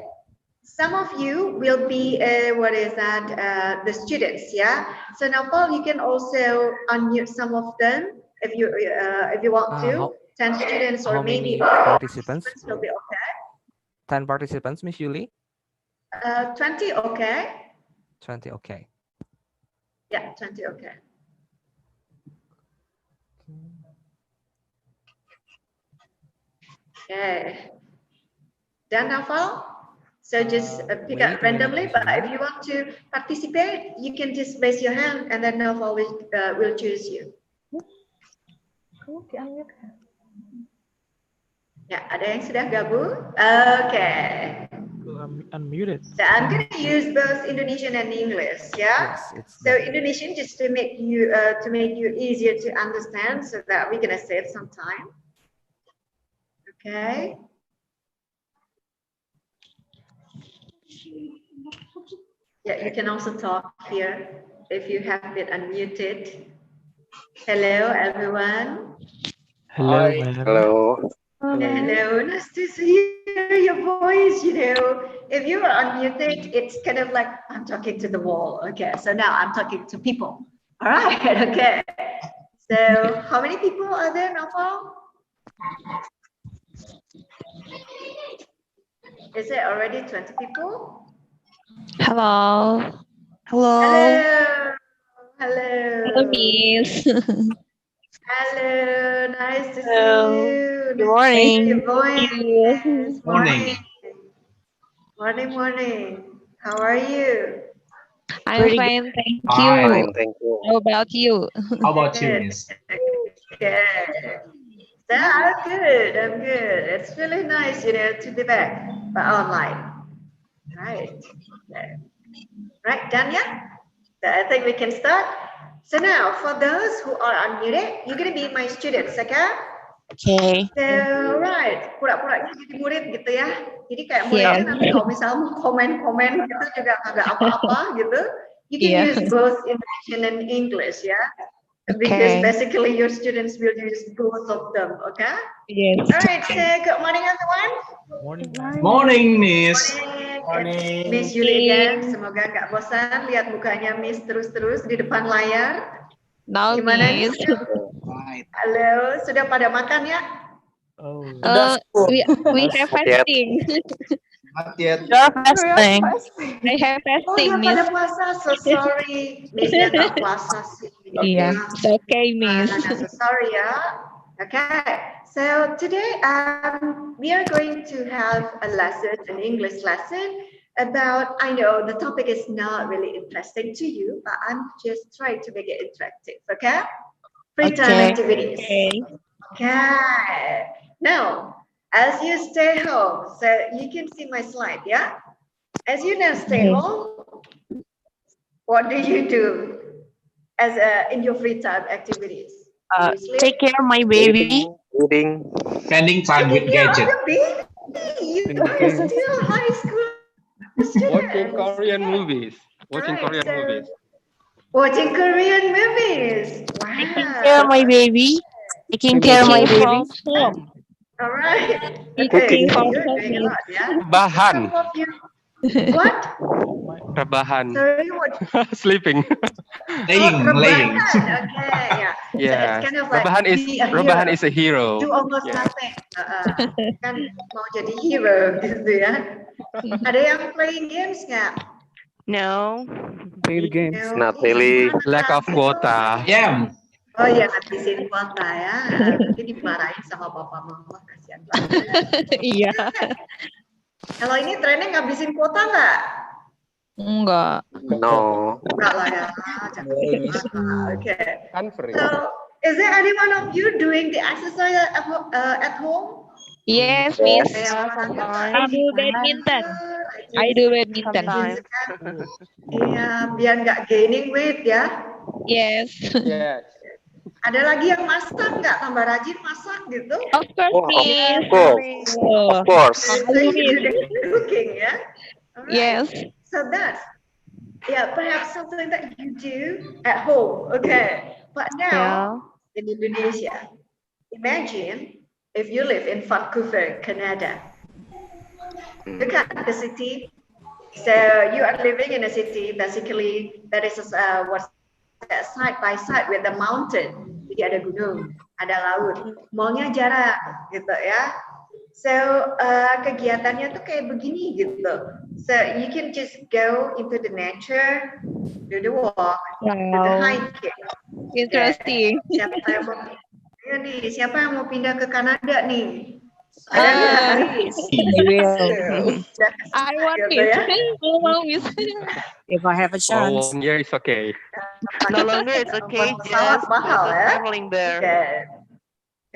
some of you will be the students. Yeah, so now Paul, you can also unmute some of them if you want to. 10 students or maybe participants will be okay. 10 participants, Miss Yuli? 20, okay. 20, okay. Yeah, 20, okay. Okay. Done, Naufal? So just pick up randomly, but if you want to participate, you can just raise your hand and then Naufal will choose you. Ya, ada yang sudah gabung? Okay. Unmuted. So I'm going to use both Indonesian and English, yeah? Yes, it's So better. Indonesian just to make you easier to understand so that we're going to save some time. Okay. Yeah, you can also talk here if you have it unmuted. Hello, everyone. Hello, Hi. ma'am. Hello. Hello, nice to hear your voice. You know, if you are unmuted, it's kind of like I'm talking to the wall. Okay, so now I'm talking to people. All right, okay. So how many people are there, Naufal? Is it already 20 people? Hello. Hello. Hello. Hello. Hello, Miss. Hello, nice to Hello. see you. Good Nice to hear morning. your voice. Yes, Morning. Morning, morning. How are you? I'm Pretty fine, thank Fine. you. Fine, thank you. How about you? How about you, Good. Miss? Good. So I'm good. I'm good. It's really nice, you know, to be back, but online. Right. Right, done yet? So I think we can start. So now, for those who are unmuted, you're gonna be my students, okay? Okay. So, right, pura-puranya jadi murid gitu ya. Jadi kayak muridnya Yes. nanti kalau misalnya mau komen-komen gitu juga agak apa-apa gitu. You can Yeah. use both Indonesian and English, ya. Because Okay. basically your students will use both of them, okay? Yes. Alright, so good morning everyone. Morning, ma'am. Morning, Miss. Morning. Miss Yulia, semoga nggak bosan lihat mukanya Miss terus-terus di depan layar. Now, Gimana nih? Miss. Halo, sudah pada makan ya? Oh, We have Not yet. fasting. Not yet. You're fasting. I have Oh fasting, ya Miss. pada puasa, so sorry. Missnya nggak puasa sih. Iya, it's okay, Miss. So sorry ya. Okay, so today we are going to have a lesson, an English lesson about, I know the topic is not really interesting to you, but I'm just trying to make it interactive, okay? Free time activities. Okay. Now, as you stay home, so you can see my slide, yeah? As you now stay home, what do you do as in your free time activities? Do you sleep? Take care of my baby. Reading. Spending time with Taking care gadget. of the baby. You are still high school students. Korean movies. Watching Korean movies. Wow. Taking care of my baby. Taking care of my baby. Home. All right. Cooking from You're home. doing a lot, yeah? Rebahan. Some of you. What? Rebahan. Sorry, what? Sleeping. Laying. Okay, yeah. So Yeah. it's kind of like Rebahan be a hero. Rebahan is a hero. Do almost Yeah. nothing. Kan mau jadi hero gitu ya. Ada yang playing games nggak? No. Play the games. No. Not really. Lack of quota. Yeah. Oh ya, ngabisin kuota ya. Nanti dimarahin sama bapak mama, kasihan banget. Iya. Kalau ini trennya ngabisin kuota nggak? Enggak. No. Enggak lah ya. Okay. Kan free. So, is there any one of you doing the exercise at home? Yes, Miss. I I do badminton. I do badminton. Iya, biar nggak gaining weight ya. Yes. Yes. Ada lagi yang masak nggak? Tambah rajin masak gitu? Of course, Oh, Miss. Of course. So you do the cooking, ya? Alright. Yes. So that's, perhaps something that you do at home. Okay. But now, in Indonesia, imagine if you live in Vancouver, Canada. Look at the city. So you are living in a city, basically, that is what's side by side with the mountain. Jadi ada gunung, ada laut. Mallnya jarang, gitu ya. So kegiatannya tuh kayak begini gitu. So you can just go into the nature, do the walk, do the hiking. Interesting. Siapa yang mau pindah ke Kanada nih? I want it. Miss. If I have a chance. 1 year is okay. No longer it's okay. Sangat mahal ya. Traveling there.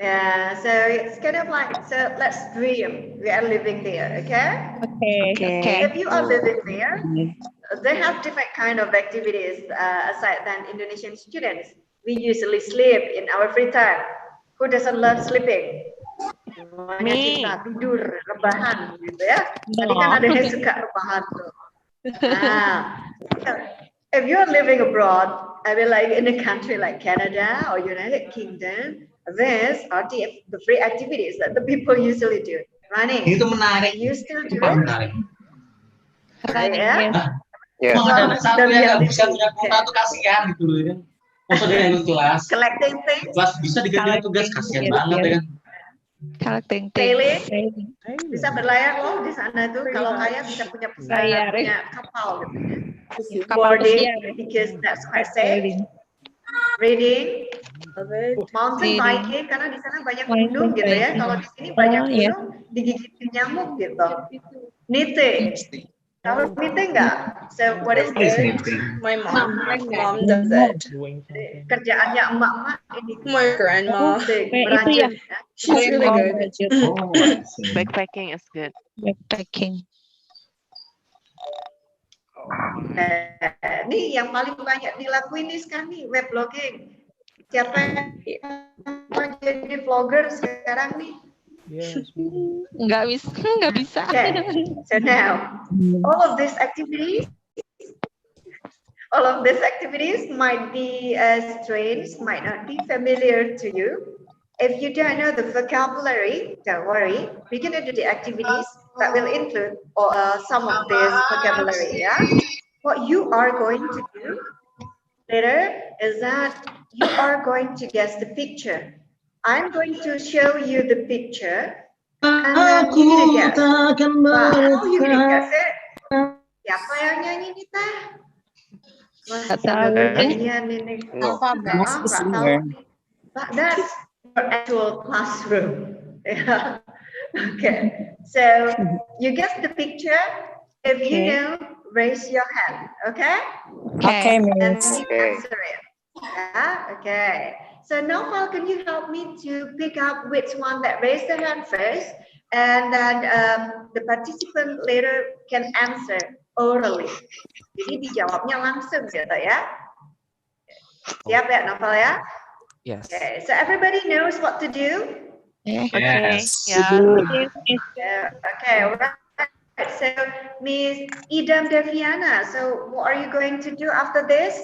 Yeah, so it's kind of like, so let's dream we are living there, okay? Okay. If you are living there, they have different kind of activities aside than Indonesian students. We usually sleep in our free time. Who doesn't love sleeping? Semuanya cinta tidur, rebahan gitu ya. Tadi kan ada yang suka rebahan tuh. Nah, so if you're living abroad, I mean like in a country like Canada or United Kingdom, these are the free activities that the people usually do. Running. Itu menarik. You still do Itu it? menarik. Running, Yeah. Yes. Kalau ada anak satu yang nggak bisa punya kuota tuh kasihan gitu loh kan. Masa dia yang kelas. Collecting things. Kelas bisa diganti tugas, kasihan banget ya kan. Collecting Sailing. things. Bisa berlayar loh di sana tuh. Kalau kaya bisa punya pesawat, punya kapal gitu ya. Boarding, because that's quite safe. Reading, mountain biking, karena di sana banyak gunung gitu ya. Kalau di sini banyak gunung, digigitin nyamuk gitu. Knitting. Tahu knitting nggak? So what is this? My mom does it. Kerjaannya emak-emak ini. My grandma. Merajut. She's really good. Backpacking is good. Backpacking. Nih yang paling banyak dilakuin nih sekarang nih web blogging. Siapa yang mau jadi vlogger sekarang nih? Nggak bisa. Okay. So now, all of these activities might be strange, might not be familiar to you. If you don't know the vocabulary, don't worry. We're gonna do the activities that will include some of this vocabulary. Yeah. What you are going to do later is that you are going to guess the picture. I'm going to show you the picture, and then you need to guess. How you gonna guess it? Siapa yang nyanyi nih teh? But that's your actual classroom. Yeah. Okay. So you guess the picture. If you know, raise your hand. Okay. Okay, And miss. you answer it. Yeah. Okay. So Naufal, can you help me to pick up which one that raised their hand first, and then the participant later can answer orally. Jadi dijawabnya langsung gitu ya. Siap ya Naufal ya? Yes. Okay. So everybody knows what to do. Okay. Yes. Yeah. Okay. Right. So Miss Idam Deviana. So what are you going to do after this?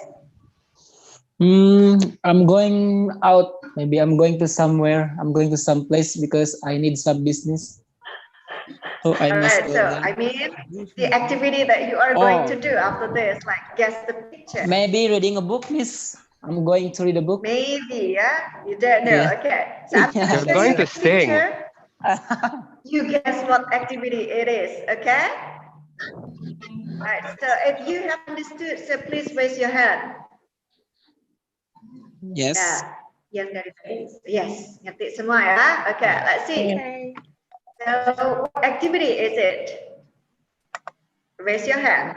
I'm going out. Maybe I'm going to somewhere. I'm going to some place because I need some business. So I must. Alright, so I mean the activity that you are going to do after this, like guess the picture. Maybe reading a book, miss. I'm going to read a book. Maybe, yeah. You don't know. Yeah. Okay. So after You're you going guess to the sing. picture, you guess what activity it is. Okay. Alright. So if you have understood, so please raise your hand. Yes. Yang dari tadi. Yes. Ngerti semua ya. Okay. Let's see. So what activity is it? Raise your hand.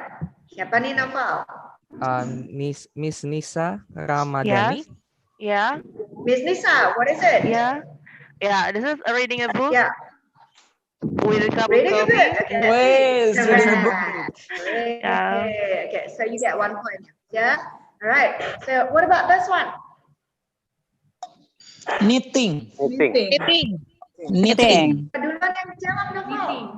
Siapa nih Naufal? Miss Nisa Ramadhani. Yeah. Miss Nisa, what is it? Yeah. This is reading a book. Yeah. With a cup Reading a of coffee. book. Okay. Wait, reading a book. Yeah. Okay. So you get 1 point. Yeah. All right. So what about this one? Knitting. Knitting. Duluan yang jawab Naufal.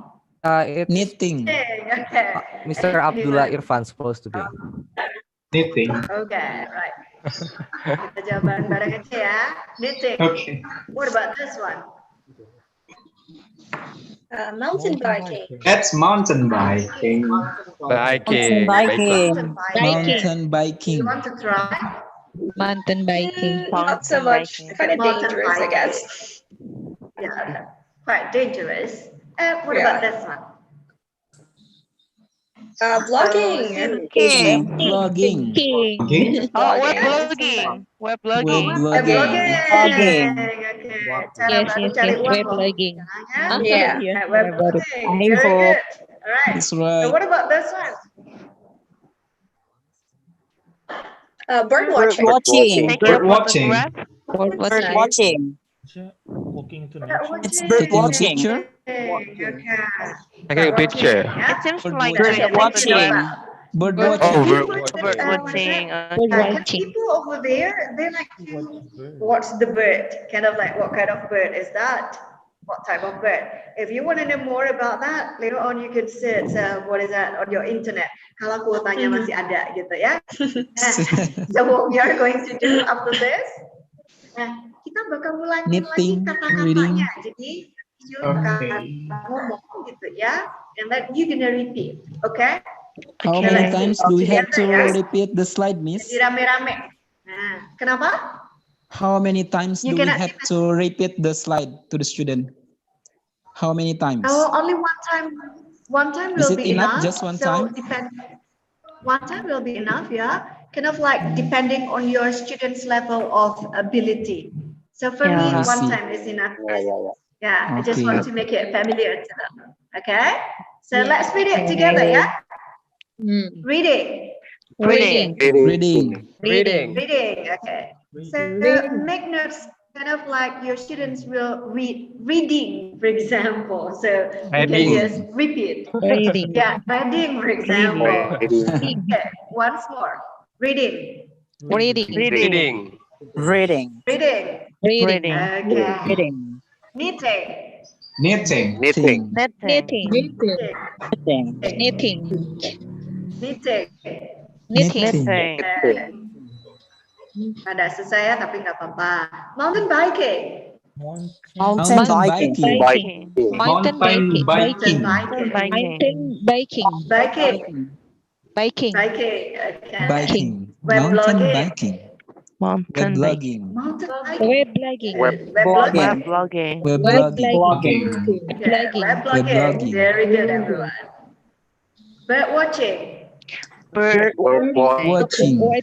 It's Knitting. Okay. Mr. Abdullah Irfan supposed to be. Knitting. Okay. Right. Kita jawab bareng-bareng aja ya. Knitting. Okay. What about this one? Mountain biking. That's mountain biking. Biking. Biking. Mountain You biking. want to try? Mountain biking. Not so much. Kind of Mountain dangerous, I biking. guess. Yeah. Quite dangerous. What Yeah. about this one? Vlogging. Vlogging. Oh, web blogging. Web blogging. Web blogging. Okay. Cara Yes, baru yes, cari yes. uang Web loh. blogging. Jangan. Yeah. Web blogging. Very good. All right. That's So right. what about this one? Bird watching. Watching. Taking a Bird watching. photograph. Bird watching. Walking to Bird nature. It's bird watching. Okay. Taking a picture. Yeah. It seems Bird like watching. doing watching. Bird watching. Oh, Bird bird watching. Can people over there, they like to watch the bird? Kind of like, what kind of bird is that? What type of bird? If you want to know more about that, later on you can search what is that on your internet. Kalau kuotanya masih ada gitu ya. So what we are going to do after this, kita bakal mulai lagi kata-katanya. Jadi ngomong gitu ya, and then you gonna repeat, okay? How many times do we have to repeat the slide, Miss? Jadi rame-rame. Nah, kenapa? How many times do we have to repeat the slide to the student? How many times? Oh, only one time. One time will be enough? enough. Just one time? One time will be enough, yeah. Kind of like depending on your student's level of ability. So for me, one time is enough. Yeah, I just want to make it familiar to them. Okay, so let's read it together, yeah? Reading. Okay. So make notes, kind of like your students will read reading, for example. So you can just repeat. Yeah, reading, for example. Okay, once more. Reading. Reading. Okay. Knitting. Ada susah ya, tapi nggak apa-apa. Mountain biking. Mountain biking. Web Blogging. Very good, everyone. Bird watching. Bird watching. Right,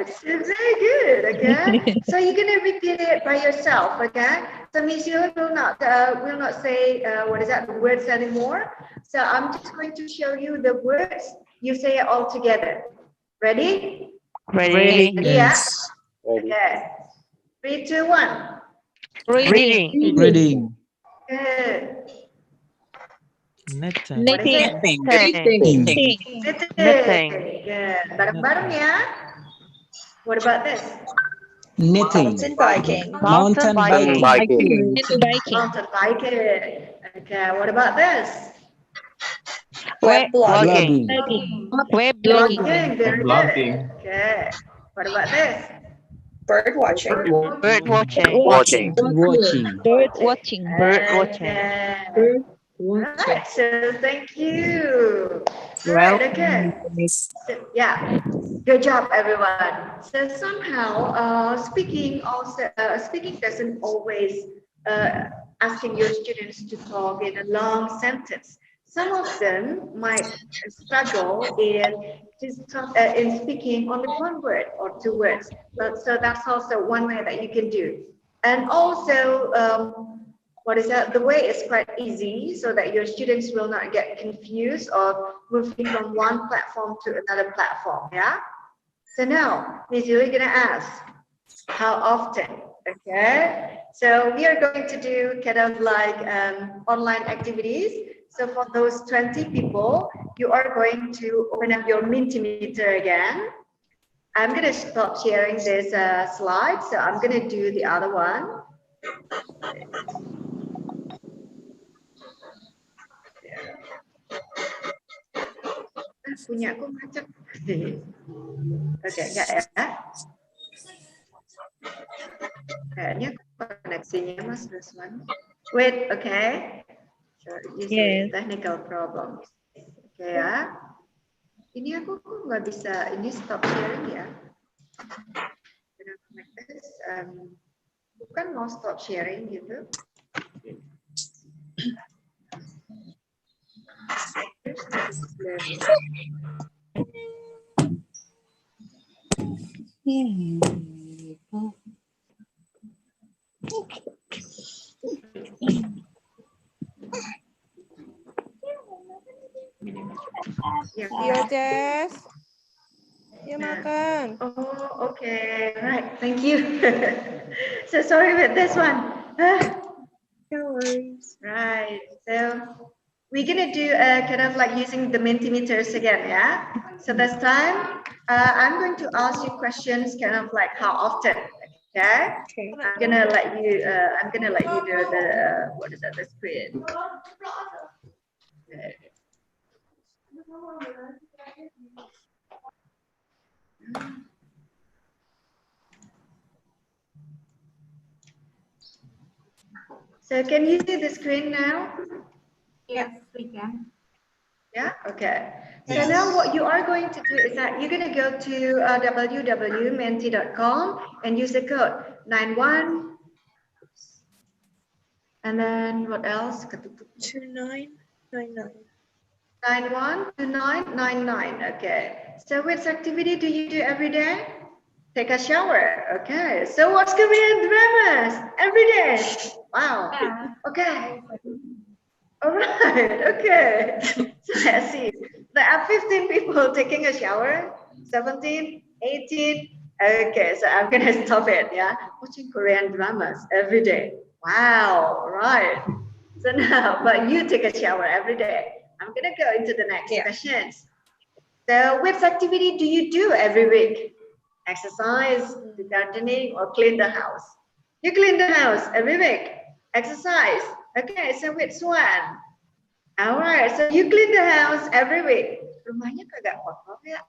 it's very good. Okay, so you're gonna repeat it by yourself. Okay, so Miss Yula will not say what is that, the words anymore. So I'm just going to show you the words. You say it all together. Ready? Ready. Yeah. Okay. 3, 2, 1. Reading. Good. Knitting. Good. Bareng-bareng ya. What about this? Knitting. Mountain biking. Mountain biking. Okay. What about this? Blogging. Very good. Okay. What about this? Bird watching. Right, so thank you. Right, okay. So, yeah, good job, everyone. So somehow, speaking doesn't always asking your students to talk in a long sentence. Some of them might struggle in speaking only one word or two words. So that's also one way that you can do. And also, the way is quite easy so that your students will not get confused or moving from one platform to another platform. Yeah. So now, Ms. Yuli gonna ask, how often? Okay. So we are going to do kind of like online activities. So for those 20 people, you are going to open up your Mentimeter again. I'm going to stop sharing this slide. So I'm going to do the other one. Punya aku macet. Oke, enggak ya? Kayaknya koneksinya Mas Rusman. Wait, okay. So, this technical problem. Oke ya. Ini aku nggak bisa, ini stop sharing ya. Bukan mau stop sharing gitu. Iya, Jess. Ya makan. Oh, right, thank you. So sorry with this one. No worries. Right, so we're gonna do kind of like using the Mentimeters again, yeah? So this time, I'm going to ask you questions kind of like how often, okay? I'm gonna let you do the, what is that, the screen. Okay. So can you see the screen now? Yes, we can. Yeah, okay. So Yes. now what you are going to do is that you're going to go to www.menti.com and use the code 91. And then what else? 2999. 912999. Okay. So which activity do you do every day? Take a shower. Okay. So watch Korean dramas every day. Wow. Okay. All right. Okay. So let's see. There are 15 people taking a shower. 17, 18. Okay. So I'm gonna stop it. Yeah. Watching Korean dramas every day. Wow. Right. So now, but you take a shower every day. I'm gonna go into the next questions. So which activity do you do every week? Exercise, do gardening, or clean the house? You clean the house every week. Exercise. Okay, so which one? All right, so you clean the house every week. Rumahnya kagak kotor ya?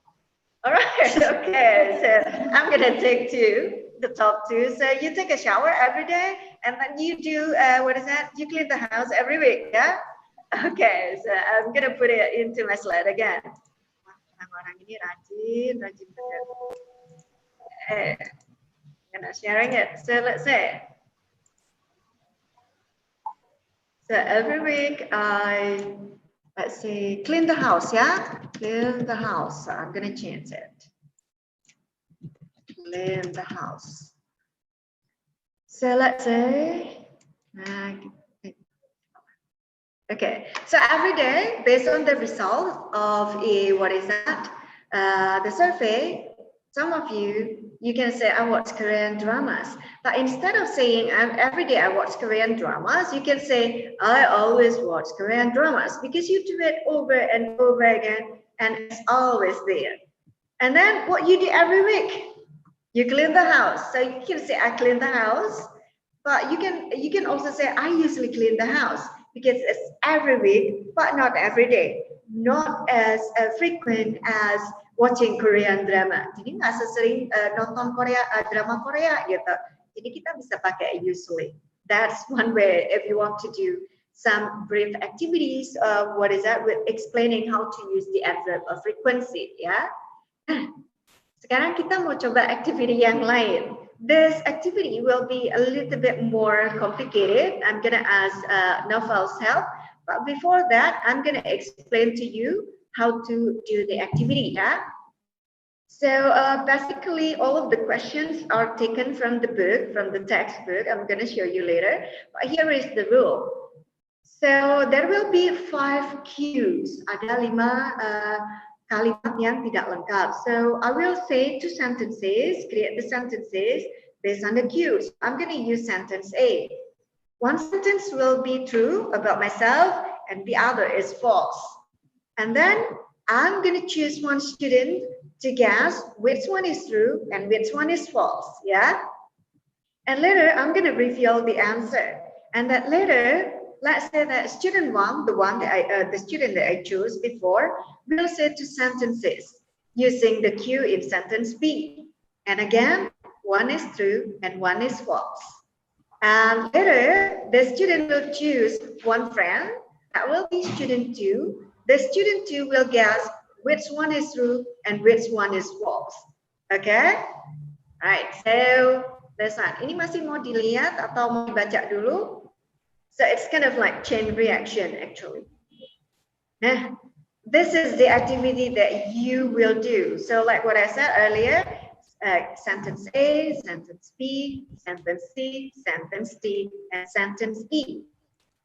All right, okay, so I'm gonna take the top two. So you take a shower every day, and then you do, what is that? You clean the house every week, yeah? Okay, so I'm gonna put it into my slide again. Orang-orang ini rajin bener. I'm gonna sharing it. So let's say, so every week let's say clean the house, yeah? Clean the house. So I'm gonna change it. Clean the house. So let's say, okay. So every day, based on the result of what is that? The survey, some of you can say, I watch Korean dramas. But instead of saying, every day I watch Korean dramas, you can say, I always watch Korean dramas, because you do it over and over again, and it's always there. And then what you do every week, you clean the house. So you can say, I clean the house, but you can also say, I usually clean the house, because it's every week, but not every day. Not as frequent as watching Korean drama. Jadi nggak sesering nonton drama Korea gitu. Jadi kita bisa pakai usually. That's one way if you want to do some brief activities. What is that? With explaining how to use the adverb of frequency. Ya. Sekarang kita mau coba activity yang lain. This activity will be a little bit more complicated. I'm gonna ask Novel's help. But before that, I'm gonna explain to you how to do the activity. Yeah? So basically, all of the questions are taken from the book, from the textbook. I'm gonna show you later. But here is the rule. So there will be 5 cues. Ada 5 kalimat yang tidak lengkap. So I will say 2 sentences, create the sentences based on the cues. I'm gonna use sentence A. One sentence will be true about myself, and the other is false. And then I'm going to choose one student to guess which one is true and which one is false, yeah? And later, I'm going to reveal the answer. And that later, let's say that student 1, the student that I chose before, will say 2 sentences using the cue in sentence B. And again, one is true and one is false. And later, the student will choose one friend. That will be student 2. The student 2 will guess which one is true and which one is false. Okay? Alright, so Besan, ini masih mau dilihat atau mau dibaca dulu? So it's kind of like chain reaction actually. Nah, this is the activity that you will do. So like what I said earlier, sentence A, sentence B, sentence C, sentence D, and sentence E.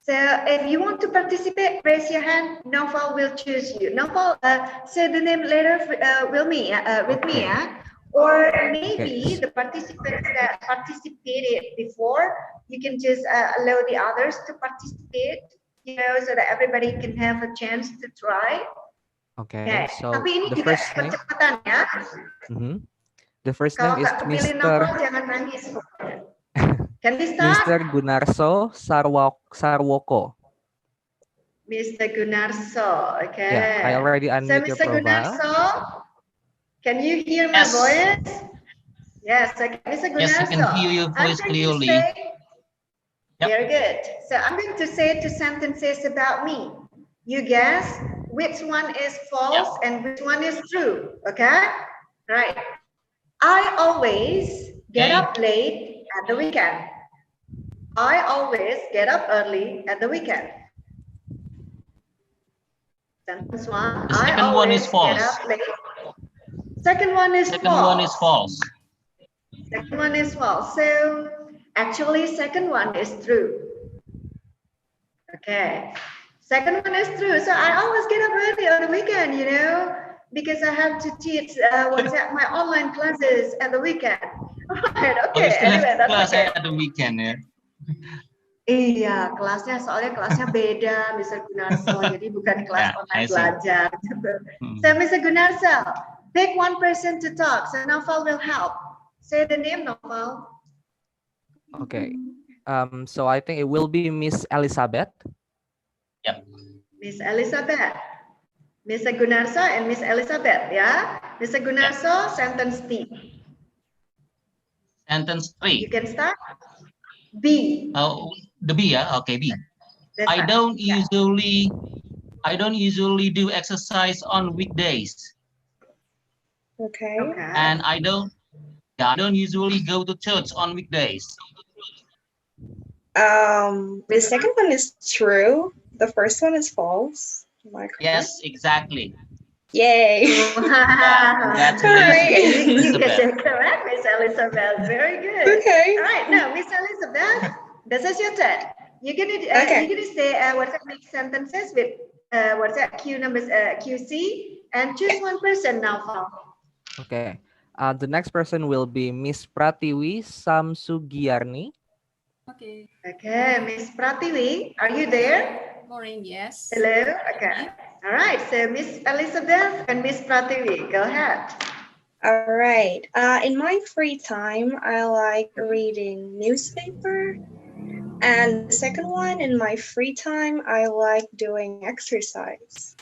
So if you want to participate, raise your hand. Novel will choose you. Novel, say the name later with me. Yeah? Or maybe the participants that participated before, you can just allow the others to participate, you know, so that everybody can have a chance to try. Okay, so Tapi ini the juga first name. percepatan ya. The first Kalau name is nggak kepilih Mr. novel, jangan nangis. Can we start? Mr. Gunarso Sarwoko. Mr. Gunarso, okay. Yeah, I already So unmute your Mr. profile. Gunarso, can you hear my voice? Yes, okay. Mr. Gunarso. Yes, I can hear your voice clearly. Very good. So I'm going to say two sentences about me. You guess which one is false and which one is true, okay? Right. I always get up late at the weekend. I always get up early at the weekend. Sentence one. The second one is false. Get up late. Second one is Second false. one is false. Second one is false. So actually, second one is true. Okay. Second one is true. So I always get up early on the weekend, you know, because I have to teach my online classes at the weekend. Right, okay. You still Anyway, have that's class okay. at the weekend, ya? Iya, kelasnya soalnya kelasnya beda, Mr. Gunarso. Jadi bukan kelas online belajar. Gitu. So, Mr. Gunarso, pick one person to talk. So, Novel will help. Say the name, Novel. Okay. So I think it will be Miss Elizabeth. Yep. Miss Elizabeth. Mr. Gunarso and Miss Elizabeth, ya. Mr. Gunarso, sentence B. Sentence 3. You can start. B. Oh, the B, yeah. Okay, B. That's I don't usually do exercise on weekdays. Okay. And I don't usually go to church on weekdays. The second one is true. The first one is false. Am I correct? Yes, exactly. Yay. You get it correct, Miss Elizabeth. Very good. Okay. All right, now, Miss Elizabeth, this is your turn. You're gonna say make sentences with QC and choose one person now. Okay. The next person will be Miss Pratiwi Samsugiarni. Okay. Okay, Miss Pratiwi, are you there? Morning, yes. Hello. Okay. All right. So Miss Elizabeth and Miss Pratiwi, go ahead. All right. In my free time, I like reading newspaper. And the second one, in my free time, I like doing exercise.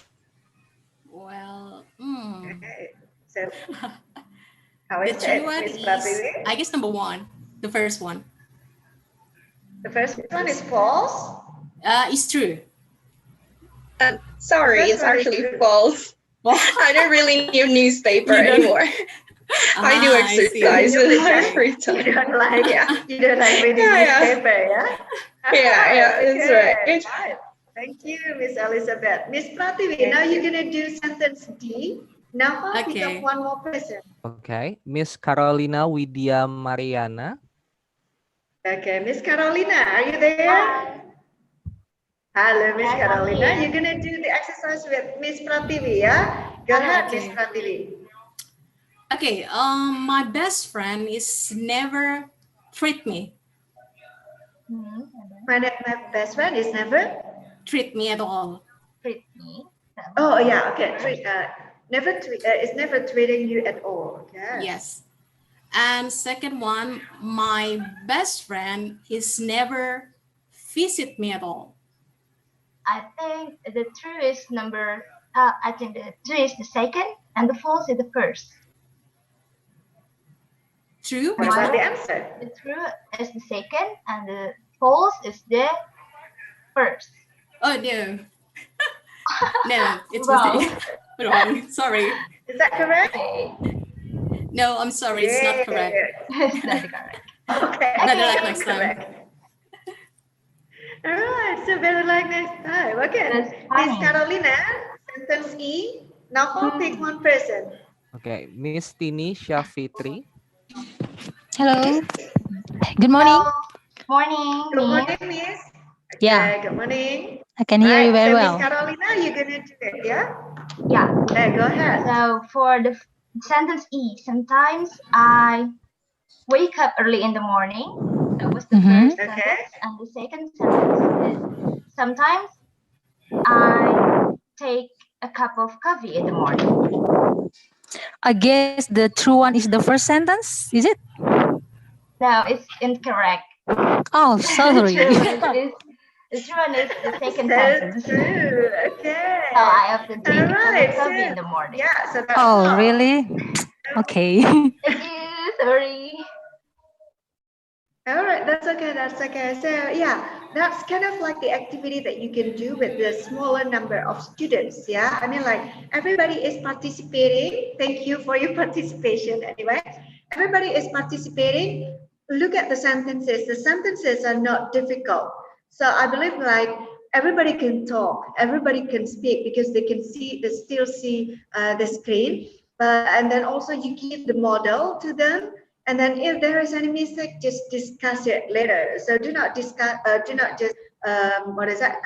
Well, Okay. So how the is true it, one Miss is, Pratiwi? I guess, number one, the first one. The first one is false. It's true. Sorry, The first it's one is actually true. false. I don't really need newspaper You don't- anymore. I do I see. exercise in my free You time. don't like you don't like reading Yeah. newspaper, yeah? That's right. Right. Thank you, Miss Elizabeth. Miss Pratiwi, now you're gonna do sentence D. Now pick Okay. up one more person. Okay. Miss Carolina Widya Mariana. Okay, Miss Carolina, are you there? Hello, Miss Carolina. You're gonna do the exercise with Miss Pratiwi, yeah? Go ahead, Miss Okay. Pratiwi. Okay. My best friend is never treat me. My best friend is never Treat me at all. Treat me. Oh yeah, okay. Is never treating you at all. Okay. Yes. And second one, my best friend is never visit me at all. I think the true is number. I think the true is the second, and the false is the first. True? What about the answer? The true is the second, and the false is the first. Oh no. No, it's Wrong. mistake. Wrong. Sorry. Is that correct? No, I'm sorry. It's not correct. It's not correct. Okay. Better luck next time. Correct. All right. So better luck next time. Okay. That's Miss fine. Carolina, sentence E. Now pick one person. Okay. Miss Tini Syafitri. Hello. Good morning. Morning. Good morning, Miss. Yeah. Okay, good morning. I can hear you very so well. Miss Carolina, you're gonna do it, yeah? Yeah. Okay, go ahead. So for the Sentence E. Sometimes I wake up early in the morning. That was the first sentence. And the second sentence is sometimes I take a cup of coffee in the morning. I guess the true one is the first sentence, is it? No, it's incorrect. Oh, sorry. The true one is the second sentence. True. Okay. So I have to take a cup Alright, of coffee so- in the morning. Yeah, so that's Oh, all. really? Okay. Thank you. Sorry. All right, that's okay, that's okay. So yeah, that's kind of like the activity that you can do with the smaller number of students, yeah? I mean, like, everybody is participating. Thank you for your participation anyway. Everybody is participating. Look at the sentences. The sentences are not difficult. So I believe like everybody can talk, everybody can speak because they can see, they still see the screen. And then also you give the model to them. And then if there is any mistake, just discuss it later. So do not discuss, do not just,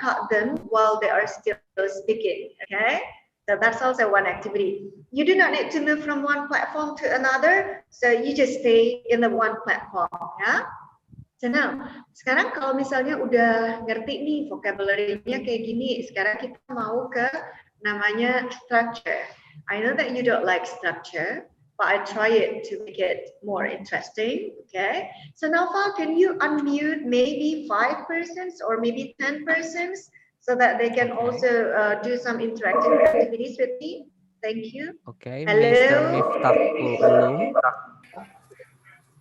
cut them while they are still speaking, okay? So that's also one activity. You do not need to move from one platform to another. So you just stay in the one platform, ya. So now, sekarang kalau misalnya udah ngerti nih vocabulary-nya kayak gini, sekarang kita mau ke namanya structure. I know that you don't like structure, but I try it to make it more interesting, okay? So Naufal, can you unmute maybe 5 persons or maybe 10 persons so that they can also do some interactive activities with me? Thank you. Okay, Hello. Mr. Miftahul Ulum,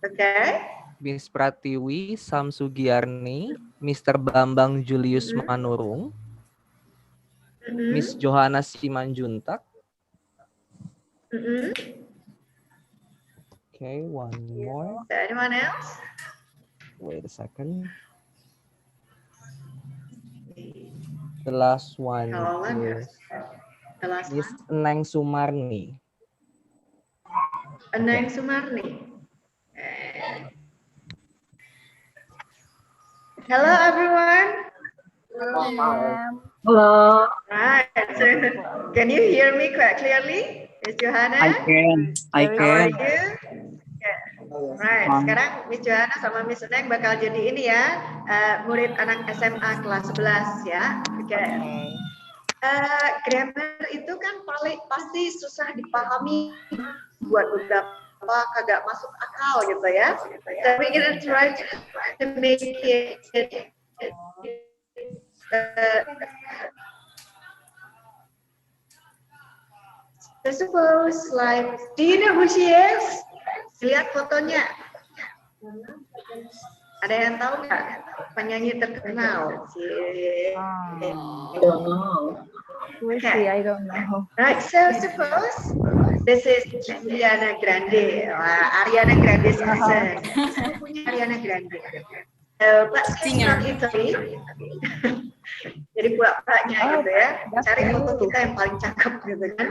Okay. Miss Pratiwi Samsugiarni, Mr. Bambang Julius Manurung, Miss Johanna Simanjuntak. Okay, one more. Is there anyone else? Wait a second. The last one is The last Miss one. Neng Sumarni. Neng Sumarni. Hello, everyone. Hello. Right. So, can you hear me quite clearly, Miss Johanna? I can. How are I you? can. Right. Sekarang Miss Johanna sama Miss Neng bakal jadi ini ya, murid anak SMA kelas 11 ya. Oke. Grammar itu kan paling pasti susah dipahami buat beberapa kagak masuk akal gitu ya. So we're gonna try to make it suppose like, do you know who she is? Lihat fotonya. Ada yang tahu nggak? Penyanyi terkenal. I don't know. Who is she? I don't know. Right, so suppose this is Ariana Grande. Ariana Grande sister. Punya Ariana Grande. But she's from Italy. Jadi pura-puranya gitu ya. Cari foto kita yang paling cakep gitu kan.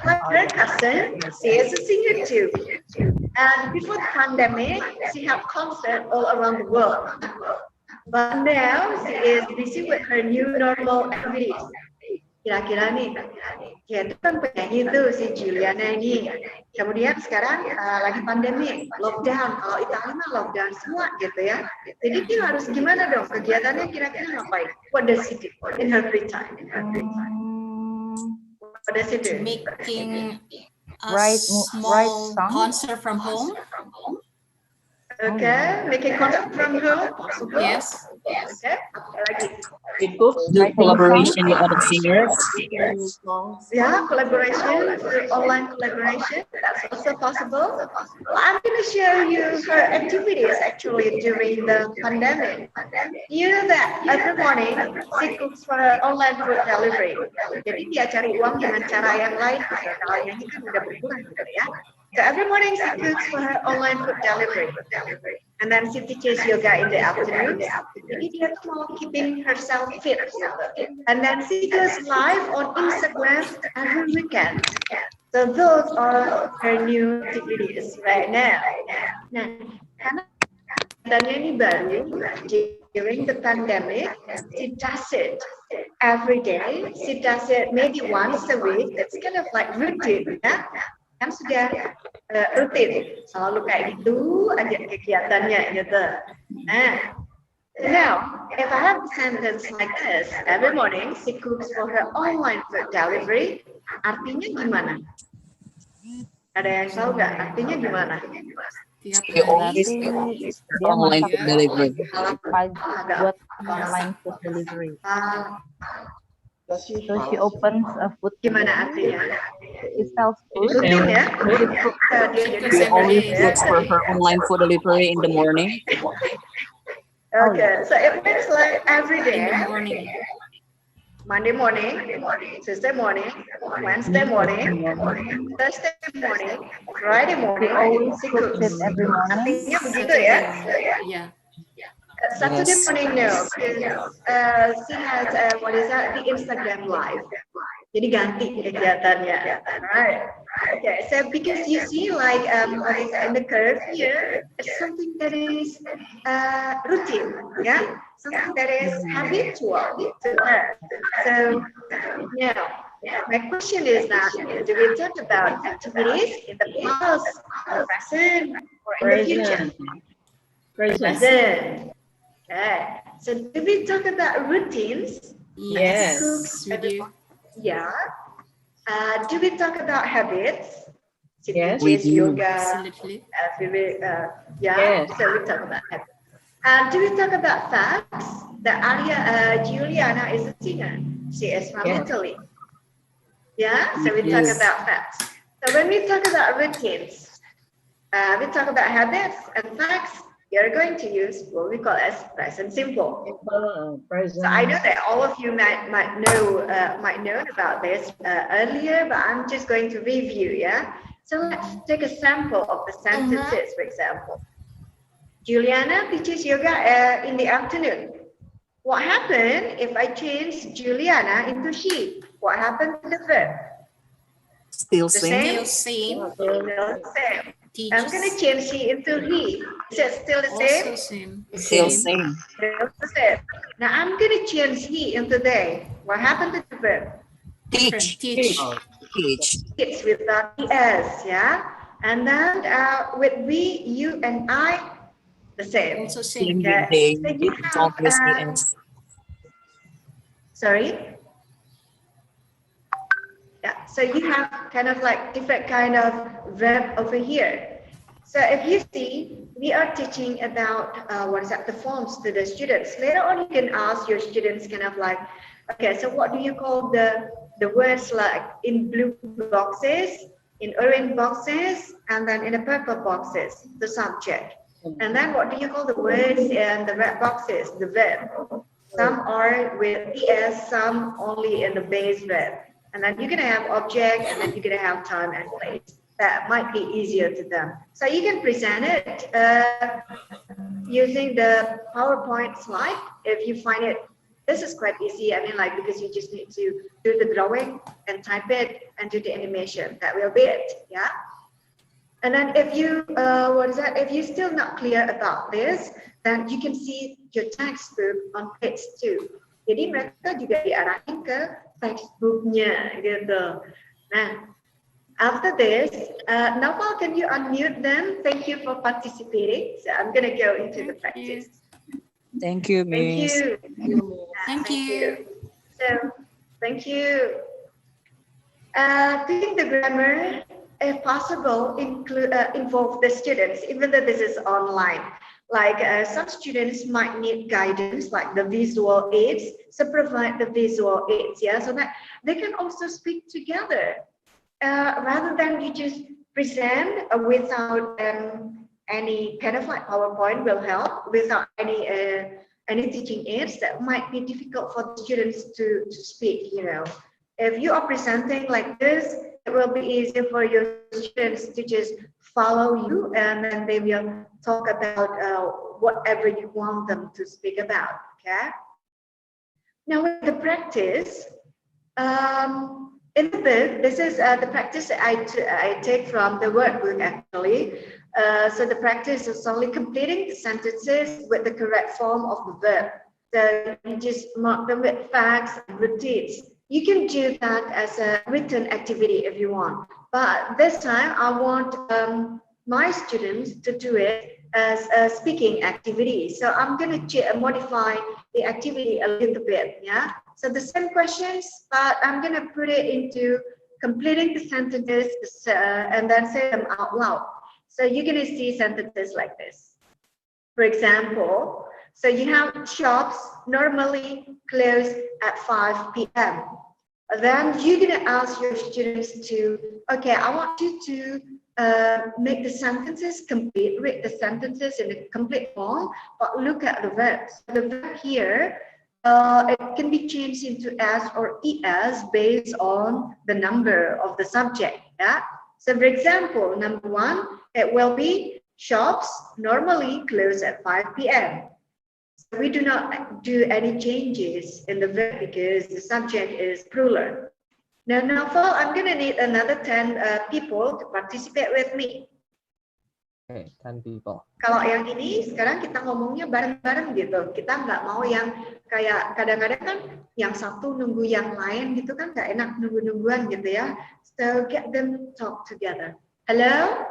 Her cousin, she is a singer too. And before the pandemic, she had concert all around the world. But now she is busy with her new normal activities. Kira-kira nih, ya itu kan penyanyi tuh si Juliana ini. Kemudian sekarang lagi pandemi, lockdown. Kalau Italia mah lockdown semua gitu ya. Jadi dia harus gimana dong kegiatannya kira-kira ngapain? What does she do in her free time? What does she do? Making a Write small songs. concert from home. Okay, making concert from home. Possible. Yes. Okay. Apa lagi? Itu do collaboration with other singers. Yeah, collaboration, online collaboration. That's also possible. Well, I'm going to show you her activities actually during the pandemic. You know that every morning she cooks for her online food delivery. Jadi dia cari uang dengan cara yang lain. Kalau nyanyi kan udah berkurang gitu ya. So every morning she cooks for her online food delivery. And then she teaches yoga in the afternoon. Jadi dia tuh mau keeping herself fit. And then she goes live on Instagram every weekend. So those are her new activities right now. Nah, karena kegiatannya ini baru, during the pandemic, she does it every day. She does it maybe once a week. It's kind of like routine, yeah? Kan sudah rutin, selalu kayak gitu aja kegiatannya gitu. Nah, now if I have a sentence like this, every morning she cooks for her online food delivery, artinya gimana? Ada yang tahu nggak artinya gimana? Tiap She always hari online food delivery. Buat online food delivery. So she opens a food. Gimana artinya? It sells food. Rutin ya? She always cooks for her online food delivery in the morning. Okay, so it means like every day. in the morning. Monday morning, Tuesday morning, Wednesday morning, Thursday morning, Friday morning, always she cooks cooks. it every morning. Artinya begitu ya? Yeah. Saturday Yes. morning, no, because she has what is that? The Instagram live. Jadi ganti kegiatannya. Right. Okay, so because you see like what is in the curve here, it's something that is routine, yeah, something that is habitual to her. So now, my question is that do we talk about activities in the past, present, or in the future? Present. Okay. So do we talk about routines? Yes, Cooks, we do. yeah. Do we talk about habits? She Yes, we teaches do. yoga. Absolutely. Yeah. Yes. So we talk about habits. Do we talk about facts? That Juliana is a singer. She is from Yes. Italy. Yeah. So we talk Yes. about facts. So when we talk about routines, we talk about habits and facts. You're going to use what we call as present simple. So I know that all of you might know about this earlier, but I'm just going to review. Yeah. So let's take a sample of the sentences. For example, Juliana teaches yoga in the afternoon. What happened if I change Juliana into she? What happened to the verb? Still The same. same. Same. Still the same. I'm Teaches. going to change she into he. Is it still the Also same? same. Still same. Still the same. Now I'm going to change he into they. What happened to the verb? Teach. Teach. Teach. It's without es, yeah? And then with we, you, and I, the same. Also Same same. with they. So you It's have, always es. sorry? Yeah, so you have kind of like different kind of verb over here. So if you see, we are teaching about the forms to the students. Later on, you can ask your students kind of like, okay, so what do you call the words like in blue boxes, in orange boxes, and then in the purple boxes, the subject. And then what do you call the words in the red boxes, the verb? Some are with es, some only in the base verb. And then you're going to have object, and then you're going to have time and place. That might be easier to them. So you can present it using the PowerPoint slide. If you find it, this is quite easy. I mean, like, because you just need to do the drawing and type it and do the animation. That will be it, yeah? And then if you, if you're still not clear about this, then you can see your textbook on page 2. Jadi mereka juga diarahin ke textbooknya gitu. Nah, after this, Naval, can you unmute them? Thank you for participating. So I'm gonna go into the practice. Thank you, Thank Miss. you. Thank you. So, thank you. Teaching the grammar, if possible, involve the students, even though this is online. Like some students might need guidance, like the visual aids, so provide the visual aids, yeah, so that they can also speak together, rather than you just present without any kind of like PowerPoint will help, without any teaching aids. That might be difficult for the students to speak, you know. If you are presenting like this, it will be easier for your students to just follow you, and then they will talk about whatever you want them to speak about, okay? Now with the practice, in the book, this is the practice that I take from the workbook actually. So the practice is only completing the sentences with the correct form of the verb. So you just mark them with facts and routines. You can do that as a written activity if you want. But this time I want my students to do it as a speaking activity. So I'm going to modify the activity a little bit. Yeah. So the same questions, but I'm going to put it into completing the sentences and then say them out loud. So you're going to see sentences like this. For example, so you have shops normally close at 5 p.m. Then you're going to ask your students to, okay, I want you to make the sentences complete, read the sentences in a complete form, but look at the verbs. The verb here, it can be changed into S or ES based on the number of the subject. Yeah. So for example, number 1, it will be shops normally close at 5 p.m. So we do not do any changes in the verb because the subject is plural. Now, I'm going to need another 10 people to participate with me. Okay, 10 people. Kalau yang ini sekarang kita ngomongnya bareng-bareng gitu. Kita nggak mau yang kayak kadang-kadang kan yang satu nunggu yang lain gitu kan nggak enak nunggu-nungguan gitu ya. So get them talk together. Hello?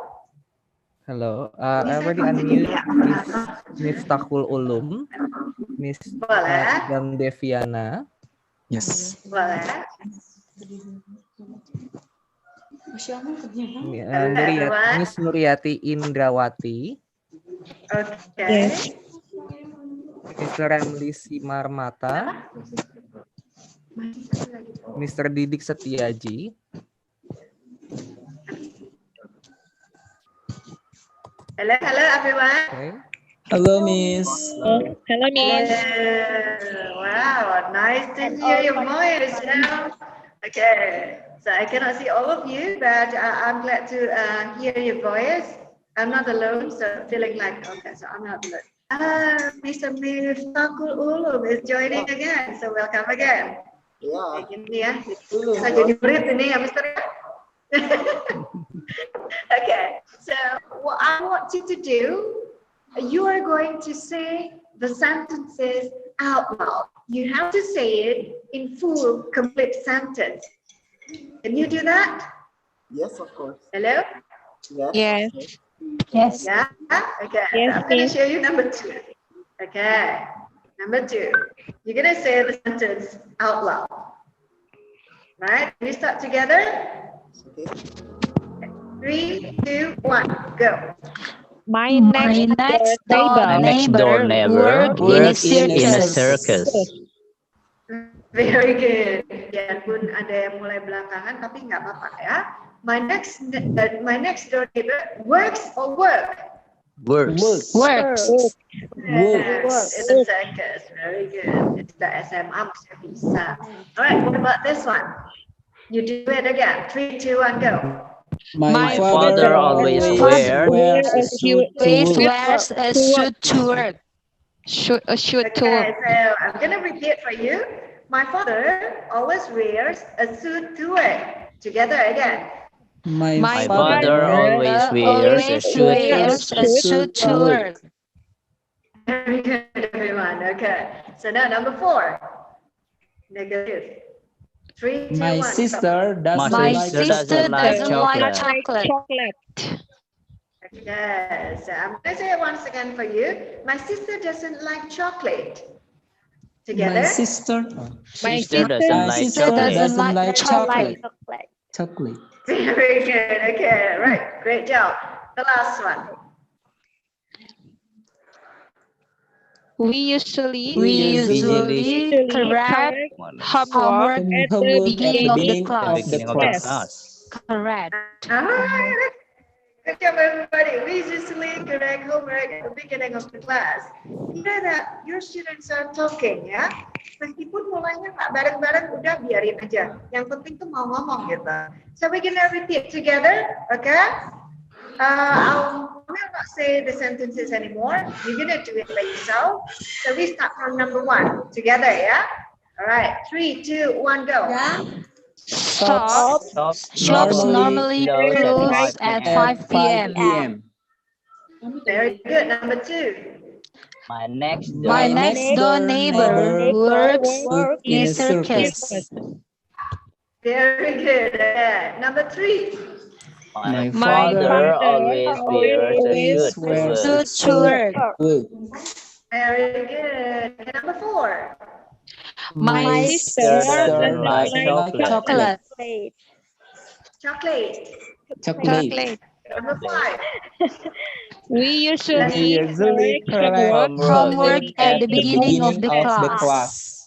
Hello. I already unmute Miss Takul Ulum, Miss Deviana. Yes. Boleh. Miss Nuryati Indrawati. Okay. Mr. Ramli Simarmata. Mr. Didik Setiaji. Hello everyone. Okay. Hello, Miss. Hello, Miss. Wow, nice to hear your voice. Okay, so I cannot see all of you, but I'm glad to hear your voice. I'm not alone, so feeling like, okay, so I'm not alone. Mr. Miftahul Ulum is joining again, so welcome again. Yeah. Ini ya, saya jadi murid ini ya, Mr. Okay, so what I want you to do, you are going to say the sentences out loud. You have to say it in full, complete sentence. Can you do that? Yes, of course. Hello? Yes. Yes. Yeah? Okay, Yes, I'm going to show you number 2. Okay, number 2. You're going to say the sentence out loud. Right? Can we start together? Okay. 3, 2, 1, go. My next door neighbor works in a circus. Very good. Ya pun ada yang mulai belakangan, tapi nggak apa-apa ya. My next door neighbor works or work? Works. Yes, it's a circus. Very good. It's the SMA masih bisa. Alright, what about this one? You do it again. 3, 2, 1, go. My father always wears a suit to work. Okay, so I'm gonna repeat for you. My father always wears a suit to work. Together again. My father always wears a suit to work. Very good, everyone. Okay. So now number 4. Negative. 3, 2, 1. My sister doesn't like chocolate. Okay, so I'm going to say it once again for you. My sister doesn't like chocolate. Together. My sister doesn't like chocolate. Chocolate. Very good. Okay, right. Great job. The last one. We usually correct homework at the beginning of the class. Correct. Good job, everybody. We usually correct homework at the beginning of the class. You know that your students are talking, ya. Meskipun mulainya nggak bareng-bareng, udah biarin aja. Yang penting tuh mau ngomong gitu. So we're gonna repeat together, okay? I will not say the sentences anymore. You're gonna do it by yourself. So we start from number 1 together, yeah? All right, 3, 2, 1, go. Yeah. Shops normally close at 5 p.m. Very good. Number 2. My next door neighbor works in a circus. Very good. Number 3. My father always wears a suit to work. Very good. And number 4. My sister doesn't like chocolate. Chocolate. Chocolate. Number 5. We usually correct homework at the beginning of the class.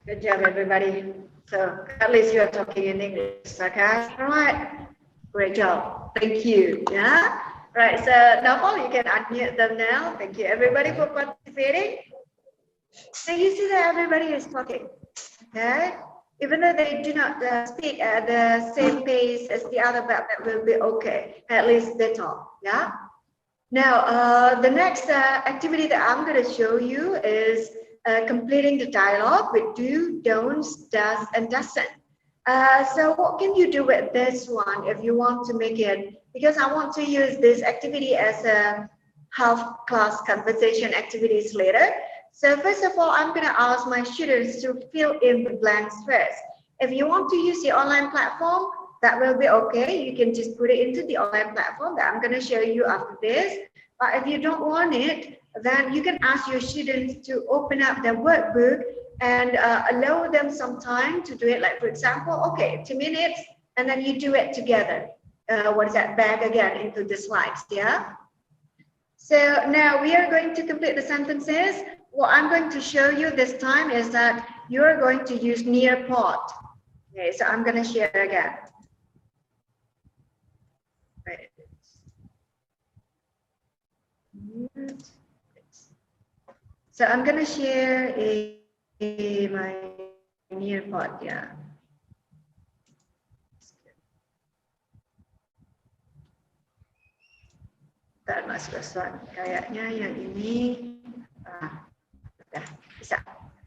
Good job, everybody. So at least you are talking in English, okay? All right. Great job. Thank you. Yeah. Right. So now you can unmute them now. Thank you, everybody, for participating. So you see that everybody is talking. Okay. Even though they do not speak at the same pace as the other, but that will be okay. At least they talk. Yeah. Now, the next activity that I'm going to show you is completing the dialogue with do, don'ts, does, and doesn't. So what can you do with this one if you want to make it? Because I want to use this activity as a half class conversation activities later. So first of all, I'm going to ask my students to fill in the blanks first. If you want to use the online platform, that will be okay. You can just put it into the online platform that I'm going to show you after this. But if you don't want it, then you can ask your students to open up their workbook and allow them some time to do it. Like, for example, okay, 2 minutes, and then you do it together. What is that? Back again into the slides, yeah? So now we are going to complete the sentences. What I'm going to show you this time is that you are going to use Nearpod. Okay, so I'm going to share again. Right. So I'm going to share my Nearpod, yeah. Ntar Mas Roswan, kayaknya yang ini udah bisa.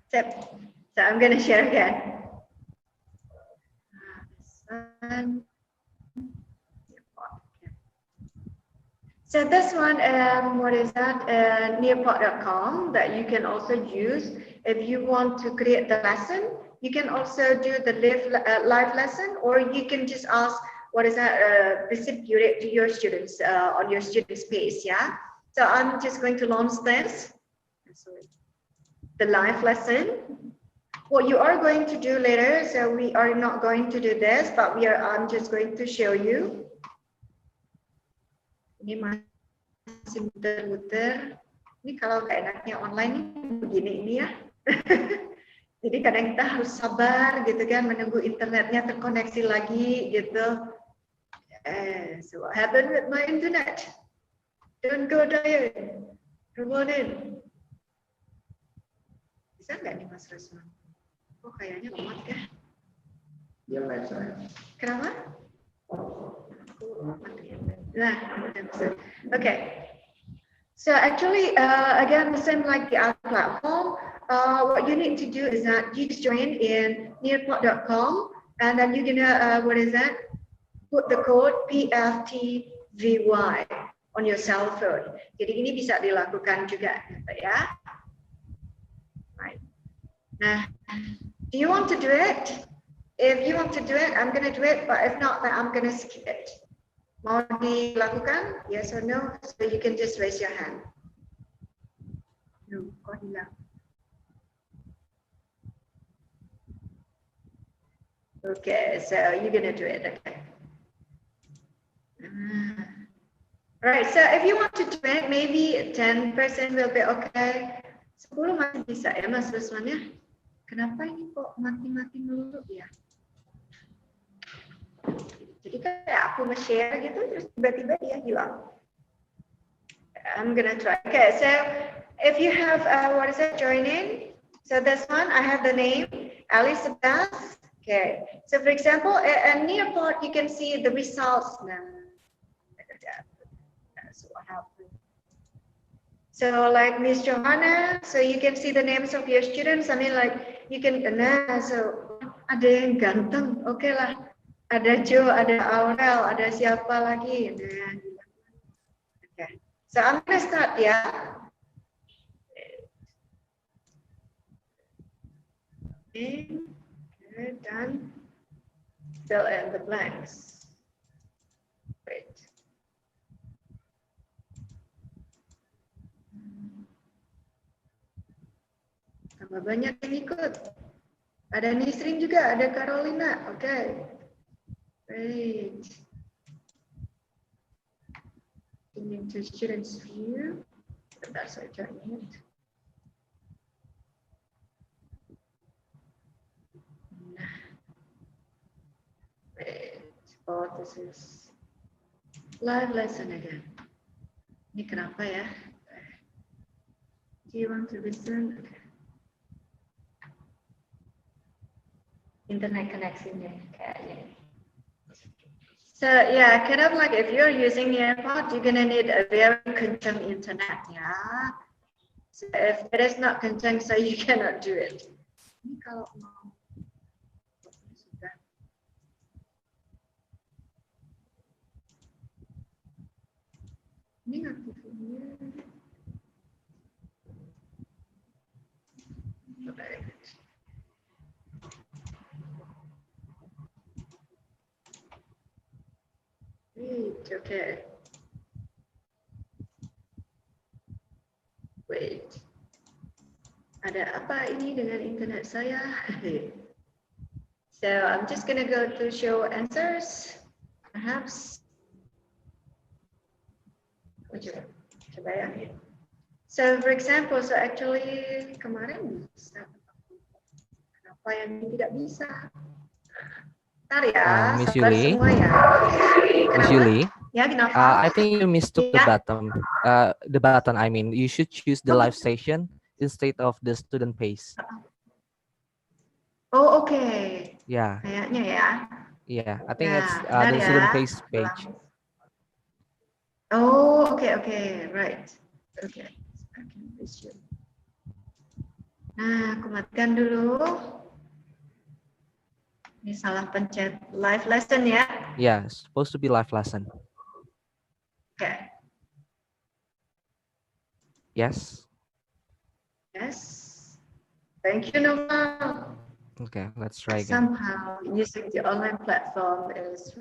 So I'm going to share again. So this one, what is that? Nearpod.com that you can also use if you want to create the lesson. You can also do the live lesson, or you can just ask, what is that, distribute it to your students on your student space, yeah? So I'm just going to launch this. Sorry. The live lesson. What you are going to do later, so we are not going to do this, but I'm just going to show you. Ini masih muter-muter. Ini kalau nggak enaknya online ini begini ini ya. Jadi kadang kita harus sabar gitu kan, menunggu internetnya terkoneksi lagi gitu. So what happened with my internet? Don't go there. Come on in. Bisa nggak nih Mas Roswan? Oh kayaknya lemot ya. Dia live saya. Kenapa? Nah, okay. So actually, again, the same like the other platform. What you need to do is that you just join in nearpod.com, and then you're gonna what is that? Put the code PFTVY on your cell phone. Jadi ini bisa dilakukan juga, ya. Right. Nah, do you want to do it? If you want to do it, I'm gonna do it. But if not, then I'm gonna skip it. Mau dilakukan? Yes or no? So you can just raise your hand. No, kok hilang. Okay, so you're gonna do it, okay. Right, so if you want to do it, maybe 10% will be okay. 10 masih bisa ya Mas Roswan ya? Kenapa ini kok mati-mati dulu ya? Jadi kayak aku nge-share gitu, terus tiba-tiba dia hilang. I'm gonna try. Okay, so if you have, what is it, joining? So this one, I have the name, Alice Abbas. Okay, so for example, Nearpod, you can see the results now. So what happened? So like Miss Johanna, so you can see the names of your students. I mean like, you can, so ada yang ganteng, okay lah. Ada Joe, ada Aurel, ada siapa lagi? Nah, okay. So I'm gonna start ya. Okay, done. fill in the blanks. Wait. Tambah banyak yang ikut. Ada Nisrin juga, ada Carolina. Okay. Great. Into students view. Sebentar saja ini. Nah. Wait. Oh, this is live lesson again. Ini kenapa ya? Do you want to listen? Okay. Internet connection-nya kayaknya. So yeah, kind of like if you're using the AirPod, you're gonna need a very kencang internet, yeah. So if it is not kencang, so you cannot do it. Ini kalau mau sudah. Ini aktifnya. Wait, okay. Wait. Ada apa ini dengan internet saya? So I'm just gonna go to show answers, perhaps. Coba ya. So for example, so actually kemarin bisa. Kenapa yang tidak bisa? Miss Yuli, Miss Yuli, ya, I think you mistook the button. The button, I mean, you should choose the live session instead of the student pace. Oh, okay. Yeah. Kayaknya ya. Yeah, I think it's the student pace page. Oh, okay, right. Okay. Nah, aku matikan dulu. Ini salah pencet live lesson ya? Yeah, it's supposed to be live lesson. Okay. Yes. Yes. Thank you, Nova. Okay, let's try again. Somehow using the online platform is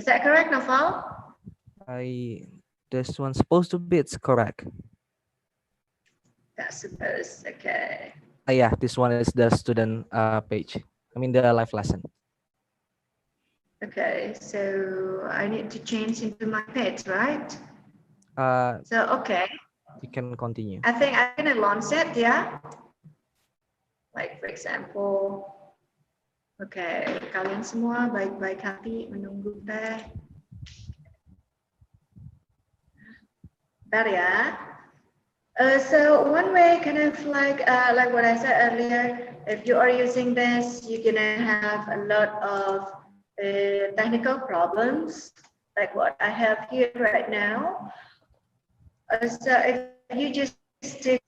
that correct, Nova? This one's supposed to be, it's correct. That's supposed, okay. Yeah, this one is the student page. I mean the live lesson. Okay, so I need to change into my page, right? So okay. You can continue. I think I'm gonna launch it, yeah. Like for example, okay, kalian semua baik-baik hati menunggu teh. Bentar ya. So one way, kind of like what I said earlier, if you are using this, you're gonna have a lot of technical problems, like what I have here right now. So if you just stick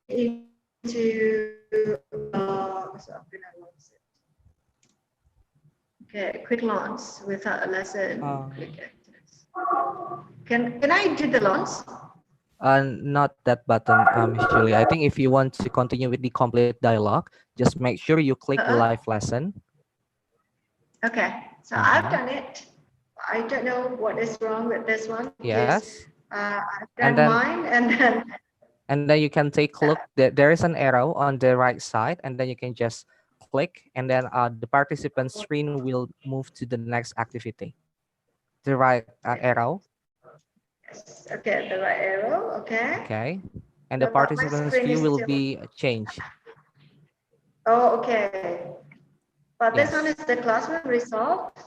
into, so I'm gonna launch it. Okay, quick launch without a lesson. Can I do the launch? Not that button, Miss Julie. I think if you want to continue with the complete dialogue, just make sure you click the live lesson. Okay, so I've done it. I don't know what is wrong with this one. Yes. I've done mine, and then you can take a look. There is an arrow on the right side, and then you can just click, and then the participant screen will move to the next activity. The right arrow. Yes. Okay, the right arrow. Okay. Okay, and the participant's view will be changed. Oh, okay. But this one is the classroom result.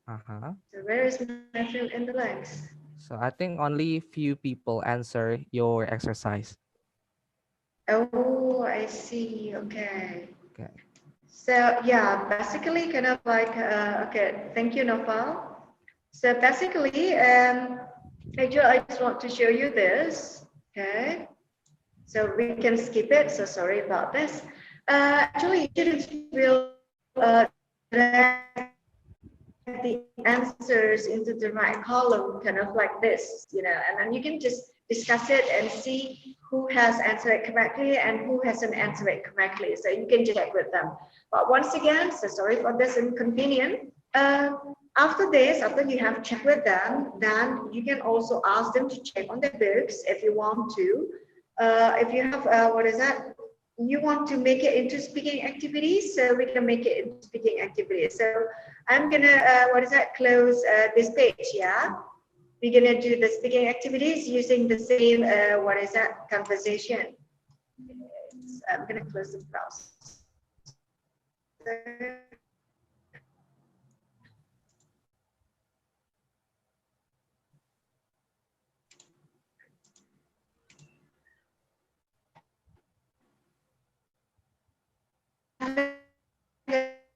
So where is my fill in the blanks? So I think only few people answer your exercise. Oh, I see. Okay. Okay. So yeah, basically kind of like okay. Thank you, Nopal. So basically, actually, I just want to show you this. Okay. So we can skip it. So sorry about this. Actually, students will drag the answers into the right column, kind of like this, you know, and then you can just discuss it and see who has answered it correctly and who hasn't answered it correctly. So you can check with them. But once again, so sorry for this inconvenience. After this, after you have checked with them, then you can also ask them to check on their books if you want to. If you have, you want to make it into speaking activities, so we can make it into speaking activities. So I'm gonna, close this page, yeah? We're gonna do the speaking activities using the same, conversation. So I'm gonna close the browser.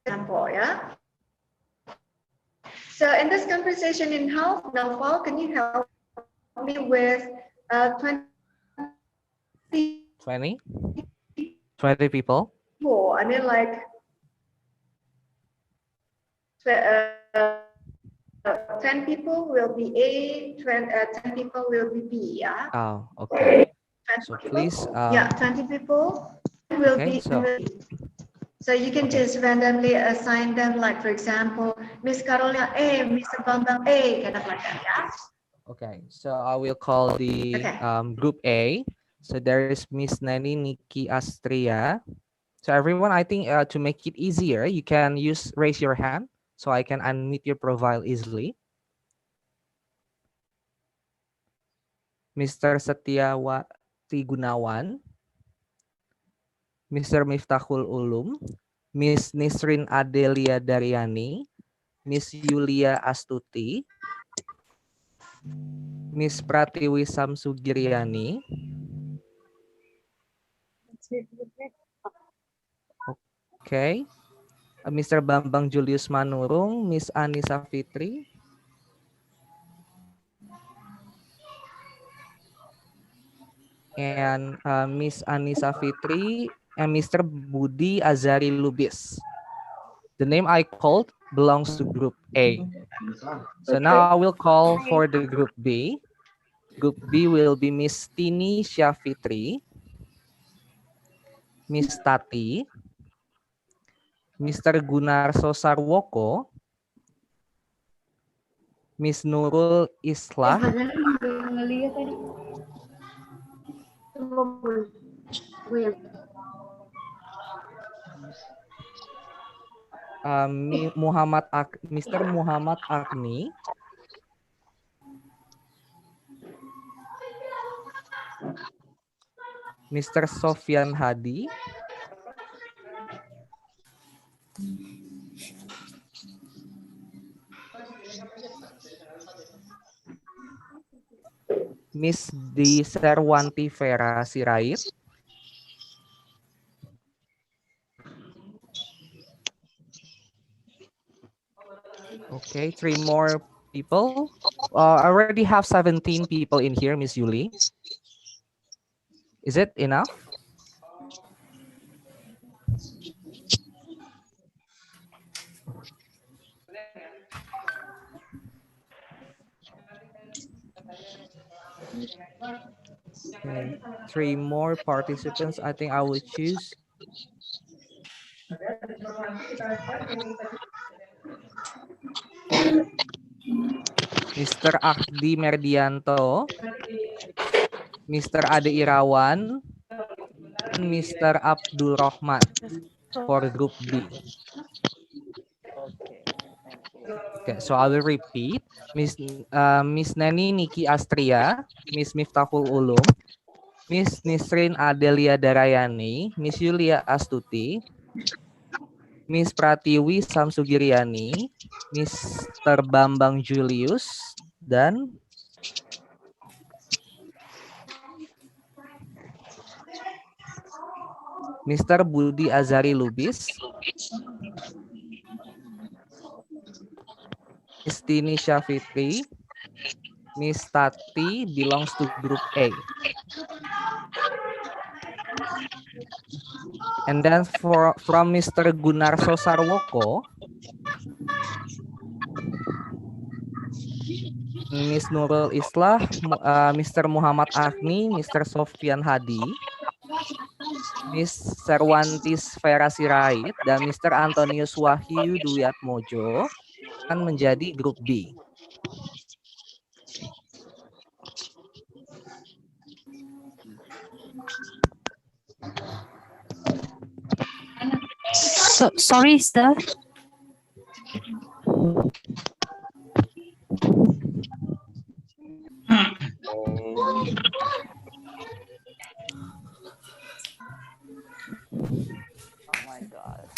Example, yeah. So in this conversation in health, Naufal, can you help me with 20 people? I mean, like 10 people will be A, 10 people will be B, yeah? Oh, okay. So please. Yeah, 20 people will be. So you can just randomly assign them, like, for example, Miss Carolina A, Mr. Bambang A, kind of like that, yeah? Okay, so I will call the group A. So there is Miss Nani Niki Astria. So everyone, I think to make it easier, you can raise your hand so I can unmute your profile easily. Mr. Satyawati Gunawan, Mr. Miftahul Ulum, Miss Nisrin Adelia Daryani, Miss Yulia Astuti, Miss Pratiwi Samsugiriani, okay, Mr. Bambang Julius Manurung, Miss Anissa Fitri, and Miss Anissa Fitri and Mr. Budi Azari Lubis. The name I called belongs to group A. So now I will call for the group B. Group B will be Miss Tini Syafitri, Miss Tati, Mr. Gunarso Sarwoko, Miss Nurul Islah, Mr. Muhammad Agni, Mr. Sofyan Hadi, Miss D. Serwanti Vera Sirait, okay, 3 more people. I already have 17 people in here, Miss Yuli. Is it enough? Okay, 3 more participants. I think I will choose. Mr. Ahdi Merdianto, Mr. Ade Irawan, and Mr. Abdul Rahman for group B. Okay, so I will repeat. Miss Nani Niki Astria, Miss Miftahul Ulum, Miss Nisrin Adelia Darayani, Miss Yulia Astuti, Miss Pratiwi Samsugiriani, Mr. Bambang Julius, dan Mr. Budi Azari Lubis, Miss Tini Syafitri, Miss Tati belongs to group A. And then from Mr. Gunarso Sarwoko, Miss Nurul Islah, Mr. Muhammad Agni, Mr. Sofyan Hadi, Miss Serwantis Vera Sirait, dan Mr. Antonius Wahyu Duyatmojo. akan menjadi grup B. Sorry, Sir. Oh my God.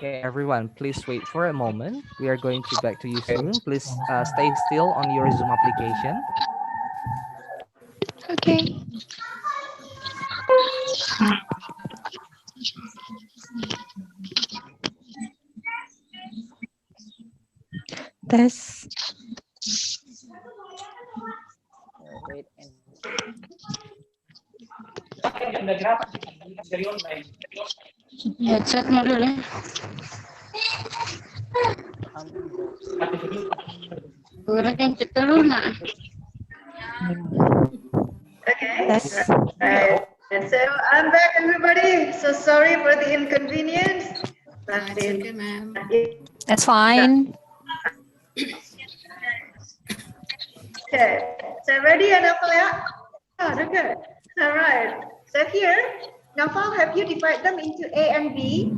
Okay, everyone, please wait for a moment. We are going to back to you soon. Please stay still on your Zoom application. Okay. Tes. Wait. Headset mo dulu. Kurang yang cetelur na. Okay. Right. And so I'm back, everybody. So sorry for the inconvenience. That's okay, ma'am. That's fine. Okay. So ready, Naufal? Oh, okay. All right. So here, Naufal, have you divided them into A and B?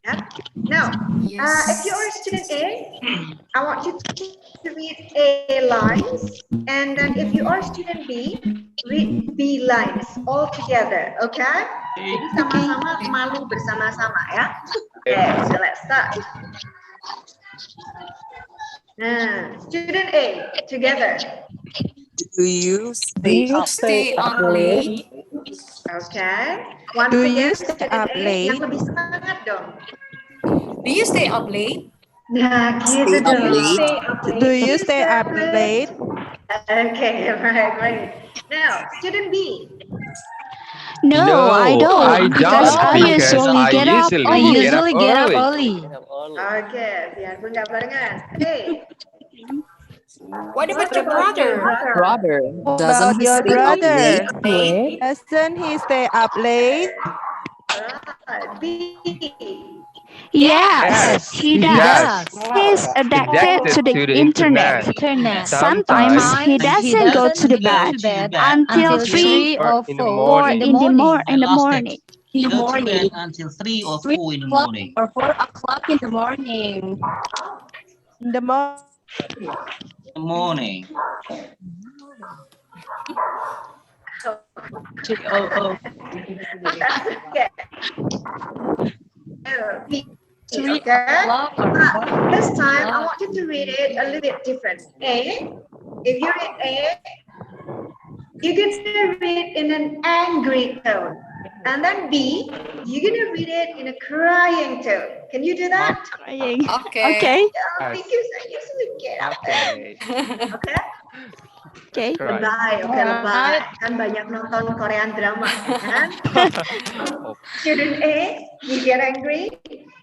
Yeah. Now, if you are student A, I want you to read A lines, and then if you are student B, read B lines all together. Okay? Jadi sama-sama malu bersama-sama ya. Okay, so let's start. Nah, student A, together. Do you stay up late? Okay. Once Do again, you stay up late? yang lebih semangat dong. Do you stay up late? Nah, gitu dong. Do you stay up late? Okay, right. Now, student B. No, I don't. Because I usually get up. I usually get up early. Okay, biarpun nggak barengan. Hey. What about your brother? Doesn't your brother? Wait. Doesn't he stay up late? Right. B. Yes, he does. He's addicted to the internet. Sometimes he doesn't go to the bed until 3 or 4 in the morning. Until 3 or 4 in the morning. Or 4 o'clock in the morning. In the morning. Okay. Okay. This time I want you to read it a little bit different. A. If you read A, you're gonna read in an angry tone. And then B, you're gonna read it in a crying tone. Can you do that? Crying. Okay. Yeah, because I usually get up there. Okay? Okay. Lebay, oke lebay. Kan banyak nonton Korean drama, kan? Student A, you get angry.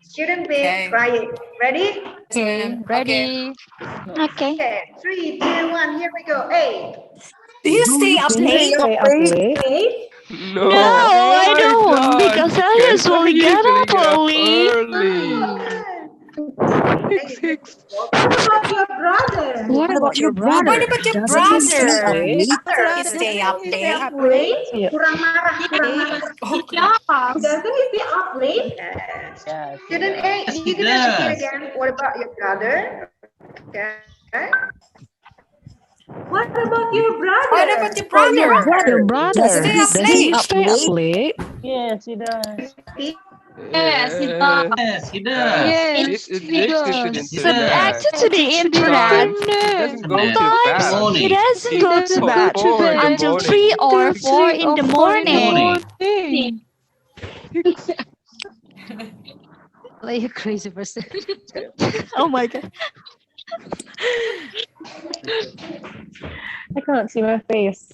Student B, crying. Ready? Okay. Ready. Okay. 3, 2, 1, here we go. A. Do you stay up late? No, I don't. Because I usually get up early. What about your brother? What about your brother? He stay up late? Kurang marah. Doesn't he stay up late? Student A, you can repeat again. What about your brother? Okay. What about your brother? Your brother. Stay up late? Stay up late? Yes, he does. Yes, he does. Yes, he does. Yes, he does. Subjected to the internet. Sometimes he doesn't go to bed until 3 or 4 in the morning. Like a crazy person. Oh my god. I can't see my face.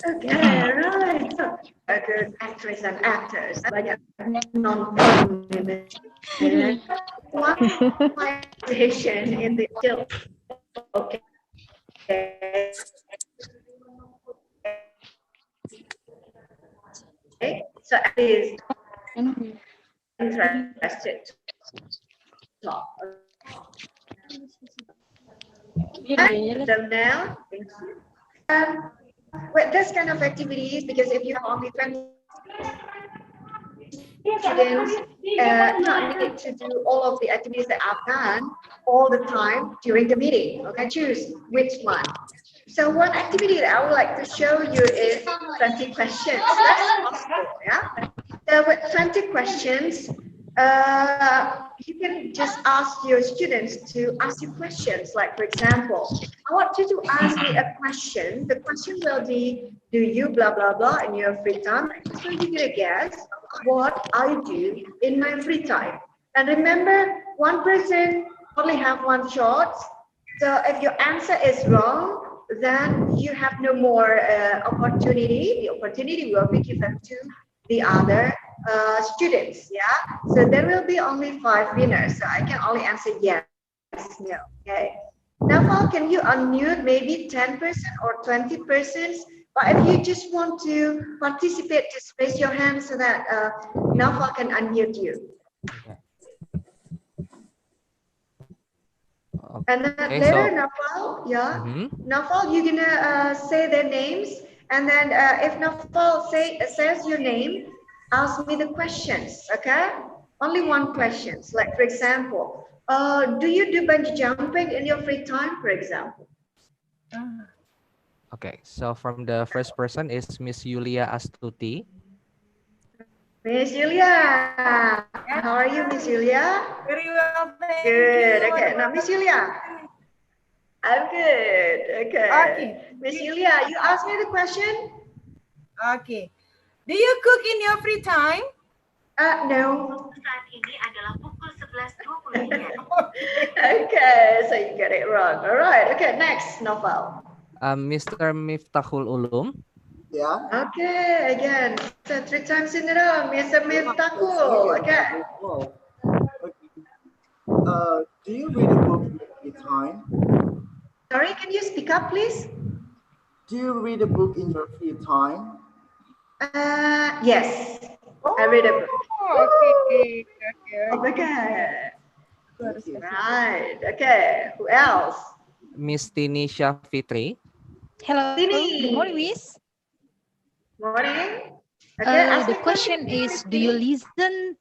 Okay, right. So, a good actress and actors. Banyak nonton ini. One station in the film. Okay. Okay. So at least interested. Them now. Thank you. With this kind of activities, because if you have only 20 students, not need to do all of the activities that I've done all the time during the meeting. Okay, choose which one. So one activity that I would like to show you is 20 questions. That's possible, yeah? So with 20 questions, you can just ask your students to ask you questions. Like, for example, I want you to ask me a question. The question will be, do you blah, blah, blah in your free time? So you're going to guess what I do in my free time. And remember, one person only have one shot. So if your answer is wrong, then you have no more opportunity. The opportunity will be given to the other students, yeah? So there will be only 5 winners. So I can only answer yes, no, okay? Now, can you unmute maybe 10% or 20%? But if you just want to participate, just raise your hand so that Naufal can unmute you. And then later, Naufal, yeah, Naufal, you're gonna say their names, and then if Naufal says your name, ask me the questions, okay? Only one question. Like, for example, do you do bungee jumping in your free time, for example? Okay, so from the first person is Miss Yulia Astuti. Miss Yulia, how are you, Miss Yulia? Very well, thank good. you. Okay, now Miss Yulia, I'm good. Okay. Miss Yulia, you ask me the question. Okay. Do you cook in your free time? No. Okay, so you get it wrong. All right. Okay, next, Naufal. Mr. Miftahul Ulum. Yeah. Okay, again, so 3 times in a row, Mr. Miftahul. Okay. Do you read a book in your free time? Sorry, can you speak up, please? Do you read a book in your free time? Yes, I read a book. Okay. Okay. Right. Okay. Who else? Miss Tinisha Fitri. Hello. Tini. Good morning, Miss. Morning. Okay. The question is, do you listen?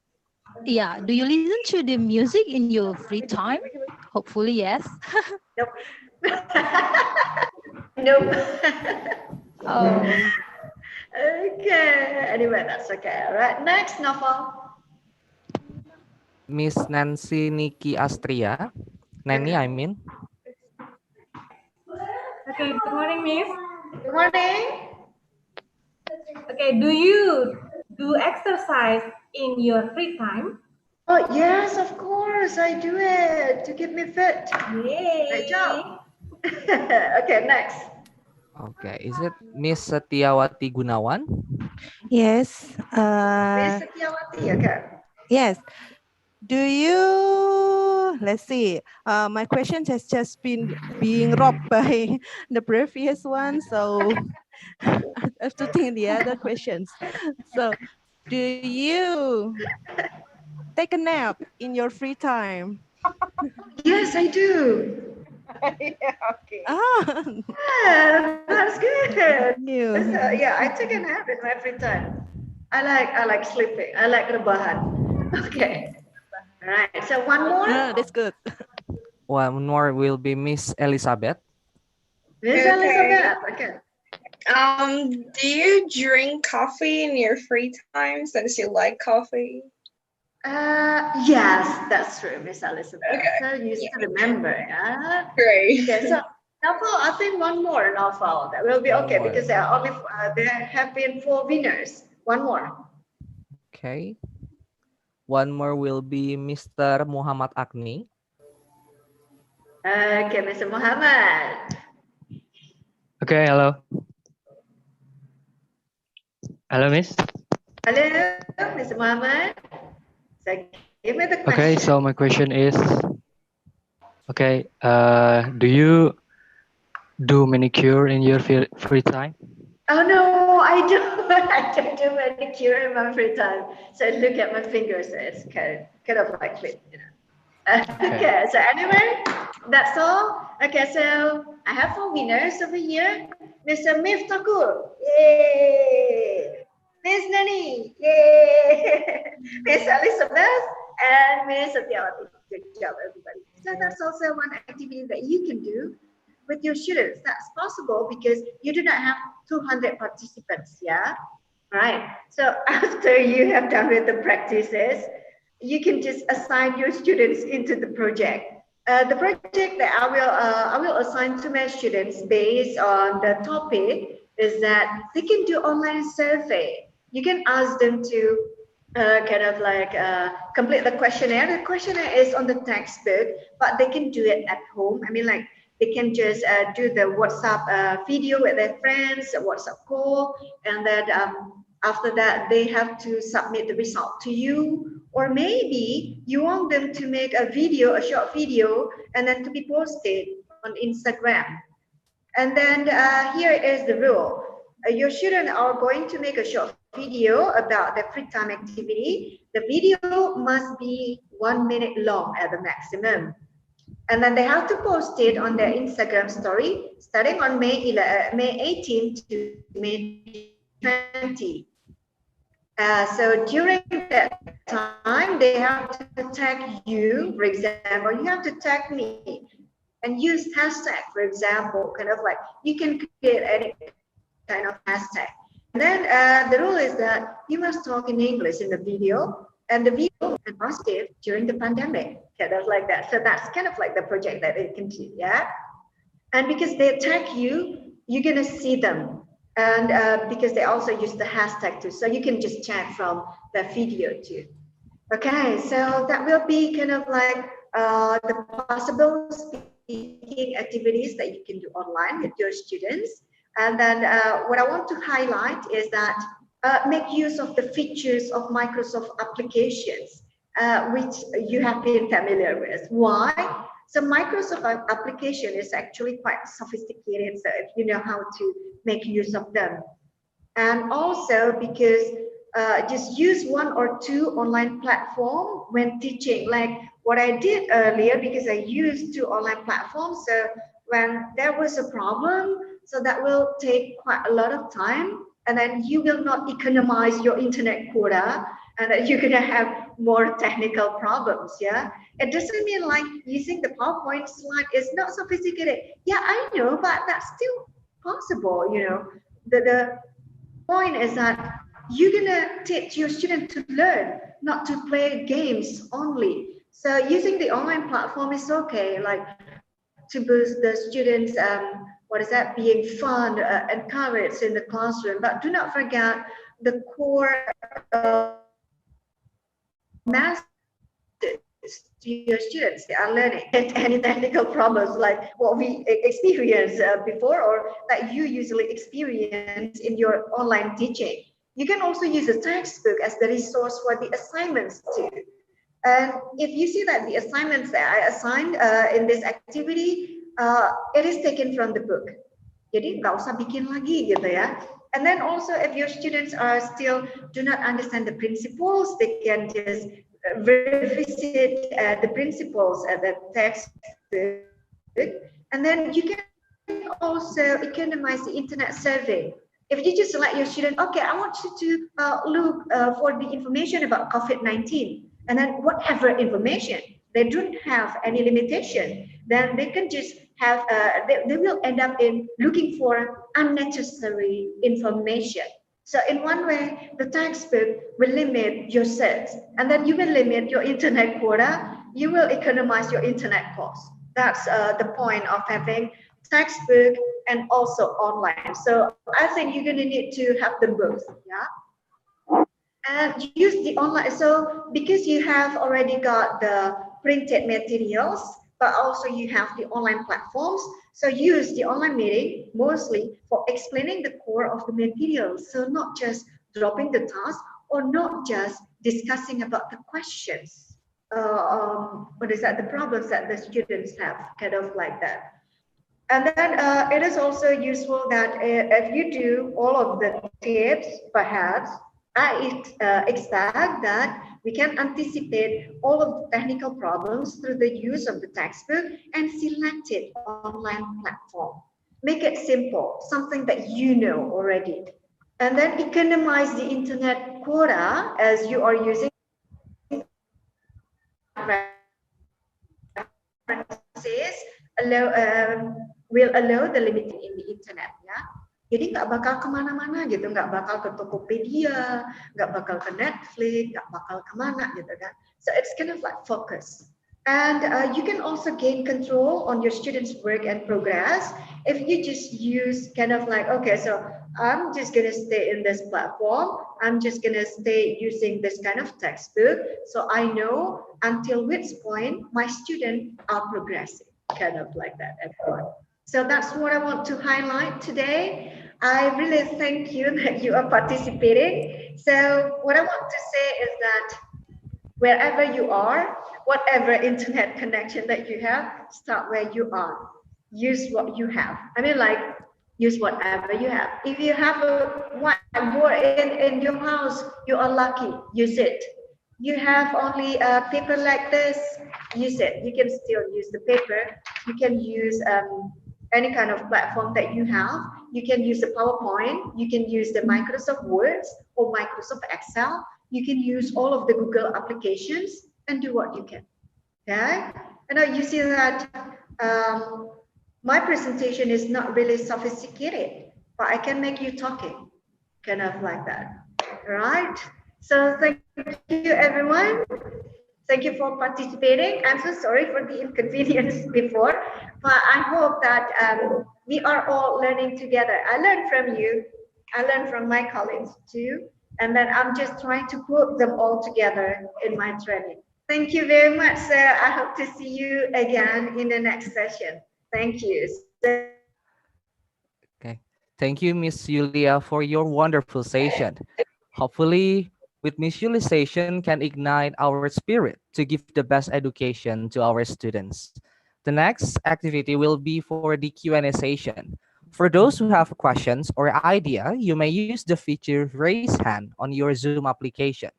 Yeah. Do you listen to the music in your free time? Hopefully, yes. Nope. Nope. Oh. Okay. Anyway, that's okay. All right. Next, Naufal. Miss Nancy Niki Astria. Nani, I mean. Okay. Good morning, Miss. Good morning. Okay. Do you do exercise in your free time? Oh yes, of course. I do it to keep me fit. Yay. Great job. Okay. Next. Okay, is it Miss Setiawati Gunawan? Yes. Miss Setiawati, okay. Yes. Do you, let's see, my question has just been being robbed by the previous one, so I have to think the other questions. So, do you take a nap in your free time? Yes, I do. Yeah, okay. Yeah, that's good. You. Yeah, I take a nap in my free time. I like sleeping. I like rebahan. Okay. All right. So one more. That's good. One more will be Miss Elizabeth. Miss Elizabeth. Okay. Do you drink coffee in your free time since you like coffee? Yes, that's true, Miss Elizabeth. Okay. So you still remember, yeah? Great. Okay, so Novel, I think one more novel that will be okay more. because there are only there have been 4 winners. One more. Okay. One more will be Mr. Muhammad Agni. Okay, Mr. Muhammad. Okay, hello. Hello, Miss. Hello, Mr. Muhammad. So give me the question. Okay, so my question is, okay, do you do manicure in your free time? Oh no, I don't. I don't do manicure in my free time. So look at my fingers. It's kind of like clip, you know. Okay. So anyway, that's all. Okay, so I have 4 winners over here. Mr. Mif Thakur, yay! Miss Nani, yay! Miss Elizabeth, and Miss Satyawati. Good job, everybody. So that's also one activity that you can do with your students. That's possible because you do not have 200 participants, yeah? All right. So after you have done with the practices, you can just assign your students into the project. The project that I will assign to my students based on the topic is that they can do online survey. You can ask them to complete the questionnaire. The questionnaire is on the textbook, but they can do it at home. I mean, like they can just do the WhatsApp video with their friends, a WhatsApp call, and then after that they have to submit the result to you. Or maybe you want them to make a video, a short video, and then to be posted on Instagram. And then here is the rule. Your students are going to make a short video about the free time activity. The video must be 1 minute long at the maximum. And then they have to post it on their Instagram story starting on May 18 to May 20. So during that time, they have to tag you, for example, you have to tag me and use hashtag, for example, kind of like you can create any kind of hashtag. And then the rule is that you must talk in English in the video, and the video is positive during the pandemic, kind of like that. So that's kind of like the project that they can do, yeah? And because they tag you, you're gonna see them. And because they also use the hashtag too, so you can just chat from the video too. Okay, so that will be kind of like the possible speaking activities that you can do online with your students. And then what I want to highlight is that make use of the features of Microsoft applications, which you have been familiar with. Why? So Microsoft application is actually quite sophisticated, so if you know how to make use of them. And also because just use 1 or 2 online platform when teaching, like what I did earlier, because I used 2 online platforms. So when there was a problem, so that will take quite a lot of time, and then you will not economize your internet quota, and then you're gonna have more technical problems, yeah? It doesn't mean like using the PowerPoint slide is not sophisticated. Yeah, I know, but that's still possible, you know? The point is that you're gonna teach your student to learn, not to play games only. So using the online platform is okay, like to boost the students, being fun, encouraged in the classroom. But do not forget the core message to your students. They are learning any technical problems like what we experienced before, or that you usually experience in your online teaching. You can also use a textbook as the resource for the assignments too. And if you see that the assignments that I assigned in this activity, it is taken from the book. Jadi nggak usah bikin lagi gitu ya. And then also if your students are still do not understand the principles, they can just revisit the principles at the textbook. And then you can also economize the internet survey. If you just let your student, okay, I want you to look for the information about COVID-19, and then whatever information, they don't have any limitation, then they can just they will end up in looking for unnecessary information. So in one way, the textbook will limit your search, and then you will limit your internet quota. You will economize your internet cost. That's the point of having textbook and also online. So I think you're going to need to have them both. Yeah. And use the online. So because you have already got the printed materials, but also you have the online platforms. So use the online meeting mostly for explaining the core of the materials. So not just dropping the task or not just discussing about the questions. What is that? The problems that the students have, kind of like that. And then it is also useful that if you do all of the tips, perhaps, I expect that we can anticipate all of the technical problems through the use of the textbook and selected online platform. Make it simple, something that you know already. And then economize the internet quota as you are using references, will allow the limiting in the internet. Ya. Jadi nggak bakal kemana-mana gitu, nggak bakal ke Tokopedia, nggak bakal ke Netflix, nggak bakal kemana gitu kan. So it's kind of like focus. And you can also gain control on your students' work and progress if you just use kind of like, okay, so I'm just gonna stay in this platform. I'm just gonna stay using this kind of textbook. So I know until which point my students are progressing, kind of like that, everyone. So that's what I want to highlight today. I really thank you that you are participating. So what I want to say is that wherever you are, whatever internet connection that you have, start where you are. Use what you have. I mean, like, use whatever you have. If you have a whiteboard in your house, you are lucky, use it. You have only a paper like this, use it. You can still use the paper. You can use any kind of platform that you have. You can use the PowerPoint. You can use the Microsoft Word or Microsoft Excel. You can use all of the Google applications and do what you can. Okay? And now you see that my presentation is not really sophisticated, but I can make you talking, kind of like that. All right? So thank you, everyone. Thank you for participating. I'm so sorry for the inconvenience before, but I hope that we are all learning together. I learned from you. I learned from my colleagues too. And then I'm just trying to put them all together in my training. Thank you very much, sir. I hope to see you again in the next session. Thank you. Okay. Thank you, Miss Yulia, for your wonderful session. Hopefully, with Miss Yulia's session can ignite our spirit to give the best education to our students. The next activity will be for the Q&A session. For those who have questions or idea, you may use the feature Raise Hand on your Zoom application.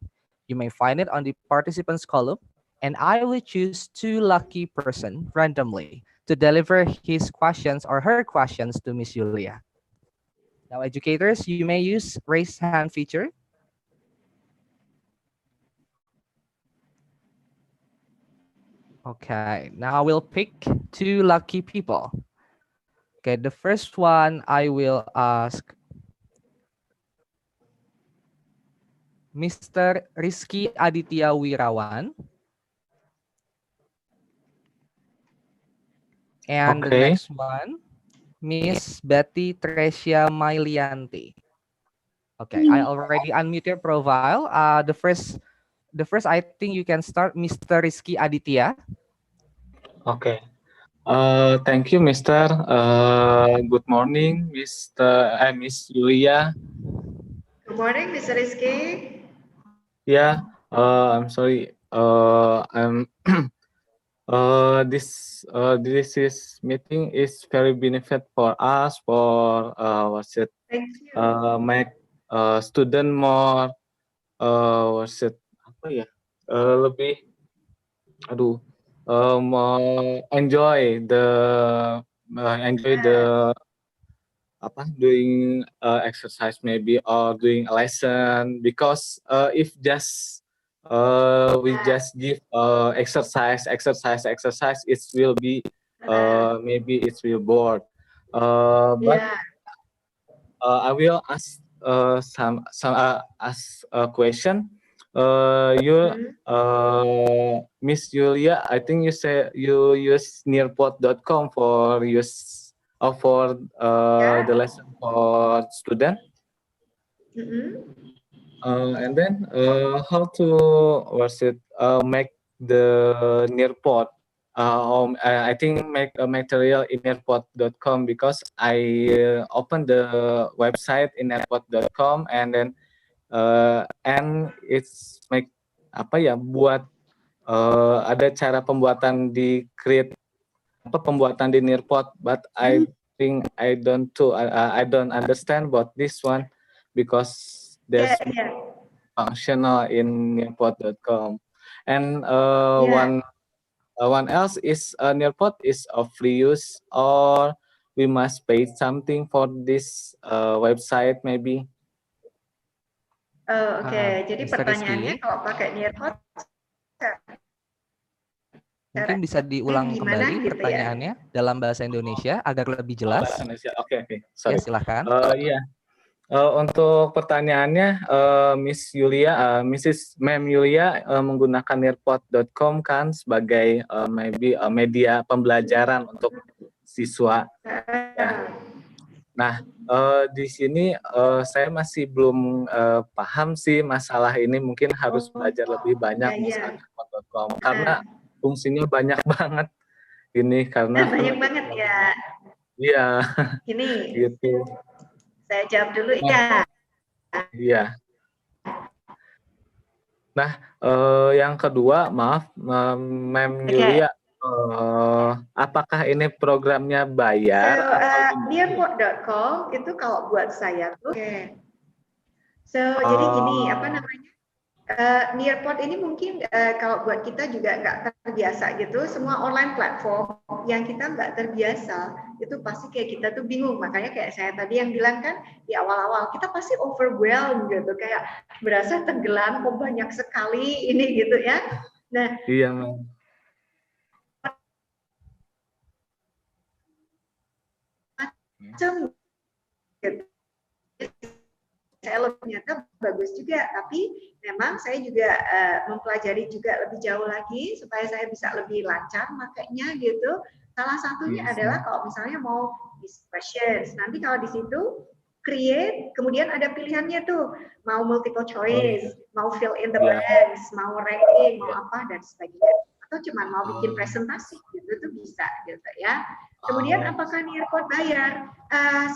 You may find it on the participants column, and I will choose 2 lucky person randomly to deliver his questions or her questions to Miss Yulia. Now, educators, you may use Raise Hand feature. Okay, now I will pick 2 lucky people. Okay, the first one I will ask Mr. Rizky Aditya Wirawan. And the next one, Miss Betty Tresia Mailianti. Okay, I already unmute your profile. The first I think you can start, Mr. Rizky Aditya. Okay. Thank you, Mr. Good morning, Miss Yulia. Good morning, Mr. Rizky. Yeah. I'm sorry. This is meeting is very benefit for us for Thank you. make student more apa ya lebih enjoy the doing exercise maybe or doing a lesson, because if just we just give exercise, it will be maybe it will bored. But Yeah. I will ask ask a question. Miss Julia, I think you say you use nearpod.com for the lesson for student. And then how to make the nearpod. I think make a material in nearpod.com because I opened the website in nearpod.com and then and it's make buat ada cara pembuatan di create pembuatan di nearpod, but I think I don't understand about this one because there's functional in nearpod.com. And one else is Nearpod is of free use or we must pay something for this website maybe. Oh, oke. Jadi Mr. pertanyaannya Rizky, kalau pakai Nearpod mungkin bisa diulang gimana kembali gitu ya? pertanyaannya dalam bahasa Indonesia agar lebih jelas. Oke. Sorry. Ya, silahkan. Iya. Untuk pertanyaannya, Miss Yulia, Ma'am Yulia menggunakan nearpod.com kan sebagai maybe media pembelajaran untuk siswa. Ya. Nah, di sini saya masih belum paham sih masalah ini. Mungkin harus belajar lebih banyak misalnya nearpod.com karena fungsinya banyak banget. Ini karena banyak banget ya. Iya. Ini. Gitu. Saya jawab dulu ya. Iya. Nah, yang kedua, maaf, Ma'am Yulia, apakah ini programnya bayar? Nearpod.com itu kalau buat saya tuh. So jadi gini, apa namanya? Nearpod ini mungkin kalau buat kita juga nggak terbiasa gitu, semua online platform yang kita nggak terbiasa itu pasti kayak kita tuh bingung. Makanya kayak saya tadi yang bilang kan di awal-awal kita pasti overwhelmed gitu, kayak berasa tenggelam, kok banyak sekali ini gitu ya. Nah, iya. Macam gitu. Saya ternyata bagus juga, tapi memang saya juga mempelajari juga lebih jauh lagi supaya saya bisa lebih lancar makanya gitu. Salah satunya adalah kalau misalnya mau questions, nanti kalau di situ create, kemudian ada pilihannya tuh, mau multiple choice, mau fill in the blanks, mau ranking, mau apa dan sebagainya. Atau cuma mau bikin presentasi gitu tuh bisa gitu ya. Kemudian apakah Nearpod bayar?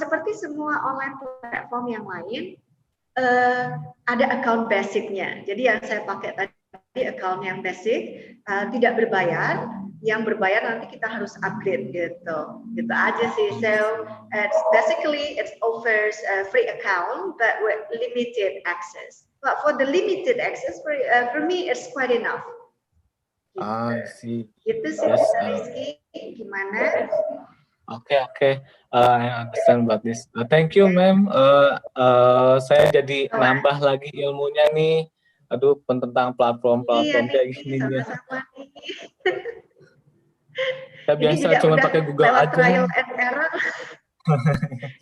Seperti semua online platform yang lain, ada account basicnya. Jadi yang saya pakai tadi account yang basic tidak berbayar. Yang berbayar nanti kita harus upgrade gitu. Gitu aja sih. So basically it offers a free account but with limited access. But for the limited access for me it's quite enough. Sih. Gitu sih, Rizky. Gimana? Oke. I understand about this. Thank you, Ma'am. Saya jadi nambah lagi ilmunya nih. Aduh, tentang platform-platform kayak gini ya. Saya biasa cuma pakai Google aja. Trial and error.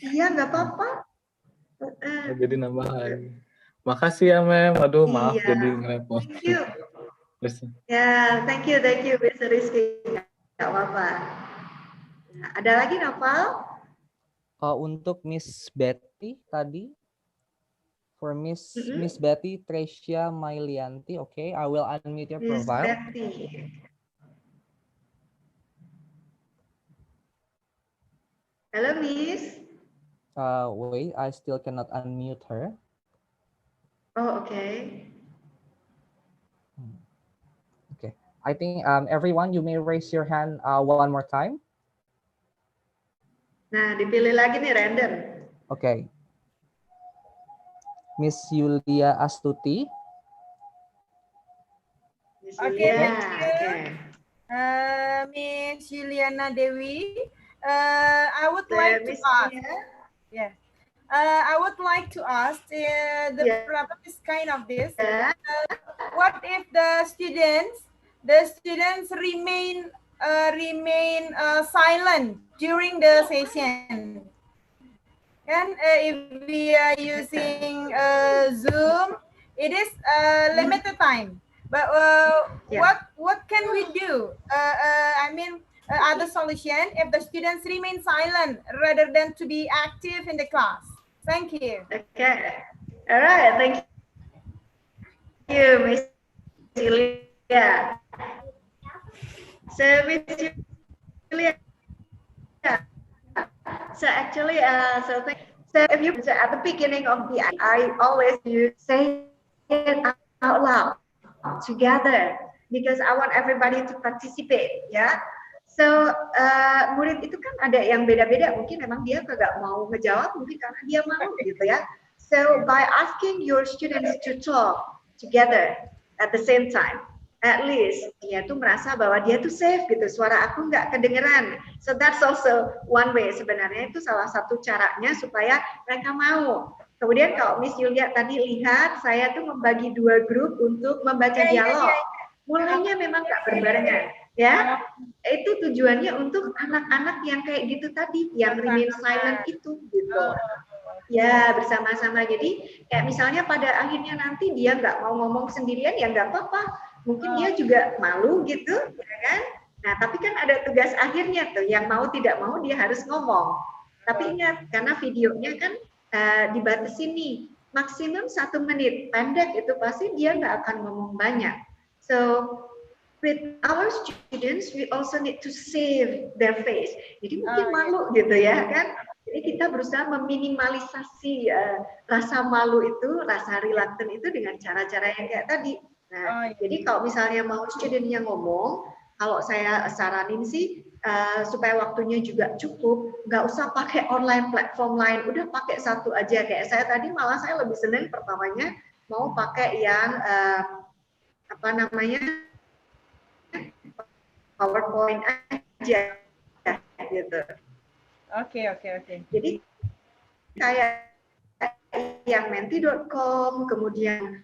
Iya, nggak apa-apa. Jadi nambah lagi. Makasih ya, Ma'am. Aduh, maaf jadi ngerepot. Thank you. Ya, thank you, Mr. Rizky. Nggak apa-apa. Nah, ada lagi, Noval? Untuk Miss Betty tadi, for Miss Betty Tresia Mailianti, okay, I will unmute your profile. Miss Betty. Hello, Miss. Wait, I still cannot unmute her. Oh, okay. Okay, I think everyone, you may raise your hand one more time. Nah, dipilih lagi nih random. Okay. Miss Yulia Astuti. Okay, thank you. Miss Juliana Dewi. I would like to ask. Yeah. I would like to ask the problem is kind of this. What if the students remain remain silent during the session. And if we are using Zoom, it is limited time. But what can we do? Other solution if the students remain silent rather than to be active in the class. Thank you. Okay. All right. Thank you, Miss Julia. So, Miss Julia. So actually, so if you at the beginning of the, I always you say it out loud together because I want everybody to participate, ya. So murid itu kan ada yang beda-beda, mungkin memang dia kagak mau ngejawab, mungkin karena dia malu gitu ya. So by asking your students to talk together at the same time, at least dia tuh merasa bahwa dia tuh safe gitu, suara aku nggak kedengeran. So that's also one way, sebenarnya itu salah satu caranya supaya mereka mau. Kemudian kalau Miss Yulia tadi lihat, saya tuh membagi 2 grup untuk membaca dialog. Mulainya memang nggak berbarengan, ya. Itu tujuannya untuk anak-anak yang kayak gitu tadi, yang remain silent itu gitu. Ya, bersama-sama. Jadi kayak misalnya pada akhirnya nanti dia nggak mau ngomong sendirian, ya nggak apa-apa. Mungkin dia juga malu gitu, ya kan? Nah, tapi kan ada tugas akhirnya tuh, yang mau tidak mau dia harus ngomong. Tapi ingat, karena videonya kan dibatasi nih, maksimum 1 menit. Pendek itu pasti dia nggak akan ngomong banyak. So, with our students, we also need to save their face. Jadi mungkin malu gitu ya kan? Jadi kita berusaha meminimalisasi rasa malu itu, rasa reluctant itu dengan cara-cara yang kayak tadi. Nah, jadi kalau misalnya mau student yang ngomong, kalau saya saranin sih supaya waktunya juga cukup, nggak usah pakai online platform lain, udah pakai satu aja. Kayak saya tadi malah saya lebih senang pertamanya mau pakai yang apa namanya PowerPoint aja, gitu. Oke. Jadi kayak yang menti.com, kemudian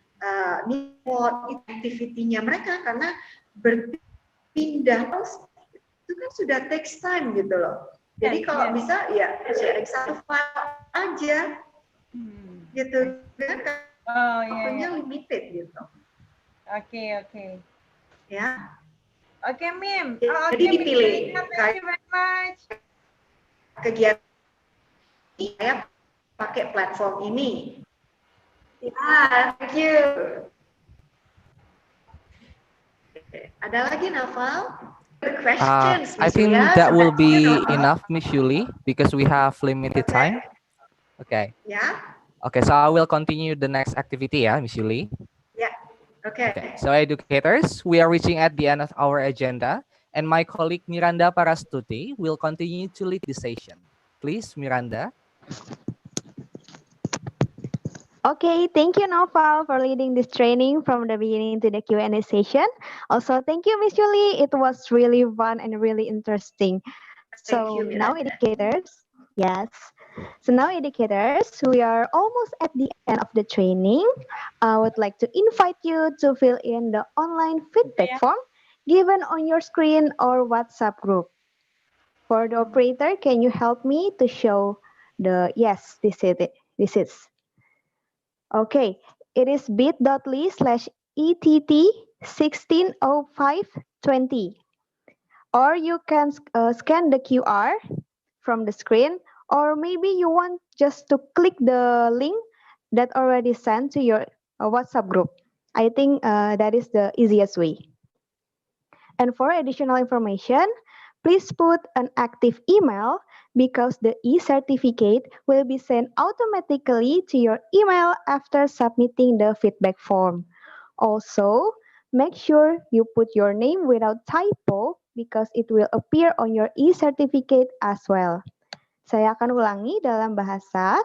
Nipot, activity-nya mereka karena berpindah itu kan sudah takes time gitu loh. Jadi kalau bisa ya sharing satu file aja, gitu kan? Waktunya limited gitu. Oke. Ya. Oke, Mim. Jadi dipilih. Thank you very much. Kegiatan saya pakai platform ini. Ya, thank you. Ada lagi, Naval? Questions, I think that will be enough, Miss Yuli, because we have limited time. Okay. Yeah. Okay, so I will continue the next activity, yeah, Miss Yuli. Yeah. Okay. So educators, we are reaching at the end of our agenda, and my colleague Miranda Parastuti will continue to lead the session. Please, Miranda. Okay, thank you, Noval, for leading this training from the beginning to the Q&A session. Also, thank you, Miss Julie. It was really fun and really interesting. So now, educators, yes. So now, educators, we are almost at the end of the training. I would like to invite you to fill in the online feedback form given on your screen or WhatsApp group. For the operator, can you help me to show the, yes, this is it. This is. Okay, it is bit.ly/ETT160520. Or you can scan the QR from the screen, or maybe you want just to click the link that already sent to your WhatsApp group. I think that is the easiest way. And for additional information, please put an active email because the e-certificate will be sent automatically to your email after submitting the feedback form. Also, make sure you put your name without typo because it will appear on your e-certificate as well. Saya akan ulangi dalam bahasa.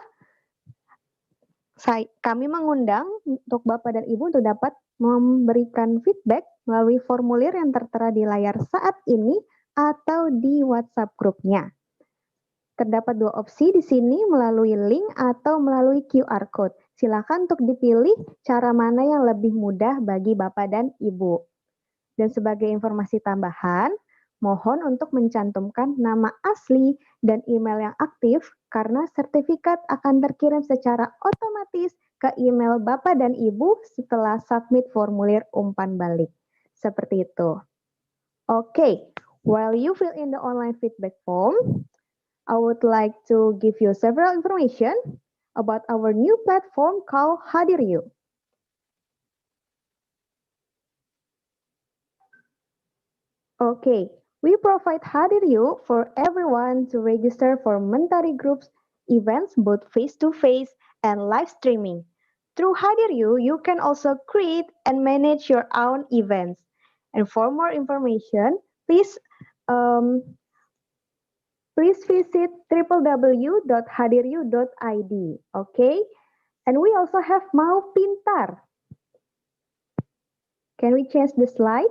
Kami mengundang untuk Bapak dan Ibu untuk dapat memberikan feedback melalui formulir yang tertera di layar saat ini atau di WhatsApp grupnya. Terdapat 2 opsi di sini, melalui link atau melalui QR code. Silakan untuk dipilih cara mana yang lebih mudah bagi Bapak dan Ibu. Dan sebagai informasi tambahan, Mohon untuk mencantumkan nama asli dan email yang aktif karena sertifikat akan terkirim secara otomatis ke email Bapak dan Ibu setelah submit formulir umpan balik. Seperti itu. Okay, while you fill in the online feedback form, I would like to give you several information about our new platform called Hadir.U. Okay, we provide Hadir.U for everyone to register for Mentari Group's events both face-to-face and live streaming. Through Hadir.U, you can also create and manage your own events. And for more information, please visit www.hadiryu.id. Okay, and we also have Mau Pintar. Can we change the slide?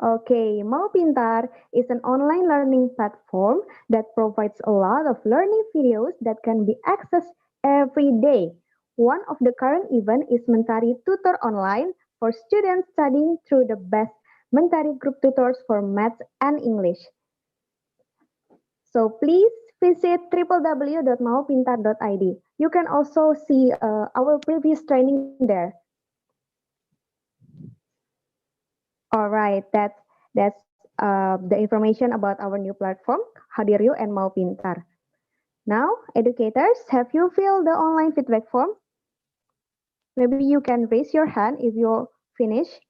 Okay, Mau Pintar is an online learning platform that provides a lot of learning videos that can be accessed every day. One of the current events is Mentari Tutor Online for students studying through the best Mentari Group tutors for maths and English. So please visit www.maupintar.id. You can also see our previous training there. All right, that's the information about our new platform, Hadir.U and Mau Pintar. Now, educators, have you filled the online feedback form? Maybe you can raise your hand if you're finished.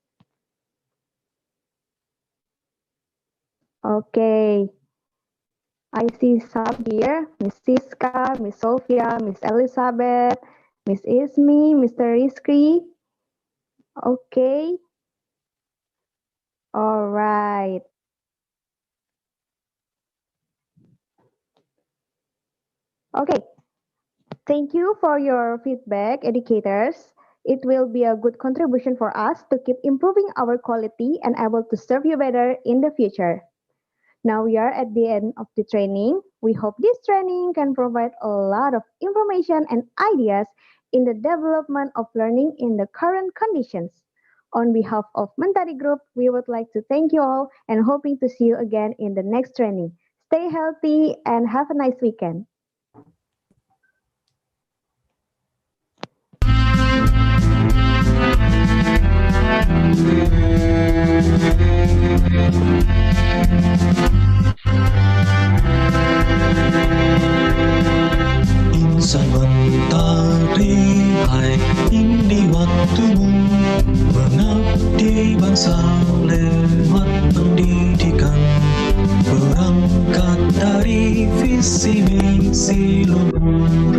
Okay. I see some here, Miss Siska, Miss Sophia, Miss Elizabeth, Miss Ismi, Mr. Rizky. Okay. All right. Okay. Thank you for your feedback, educators. It will be a good contribution for us to keep improving our quality and able to serve you better in the future. Now we are at the end of the training. We hope this training can provide a lot of information and ideas in the development of learning in the current conditions. On behalf of Mentari Group, we would like to thank you all and hoping to see you again in the next training. Stay healthy and have a nice weekend. Insan mentari, hai ini waktumu mengabdi bangsa lewat pendidikan. Berangkat dari visi misi luhur,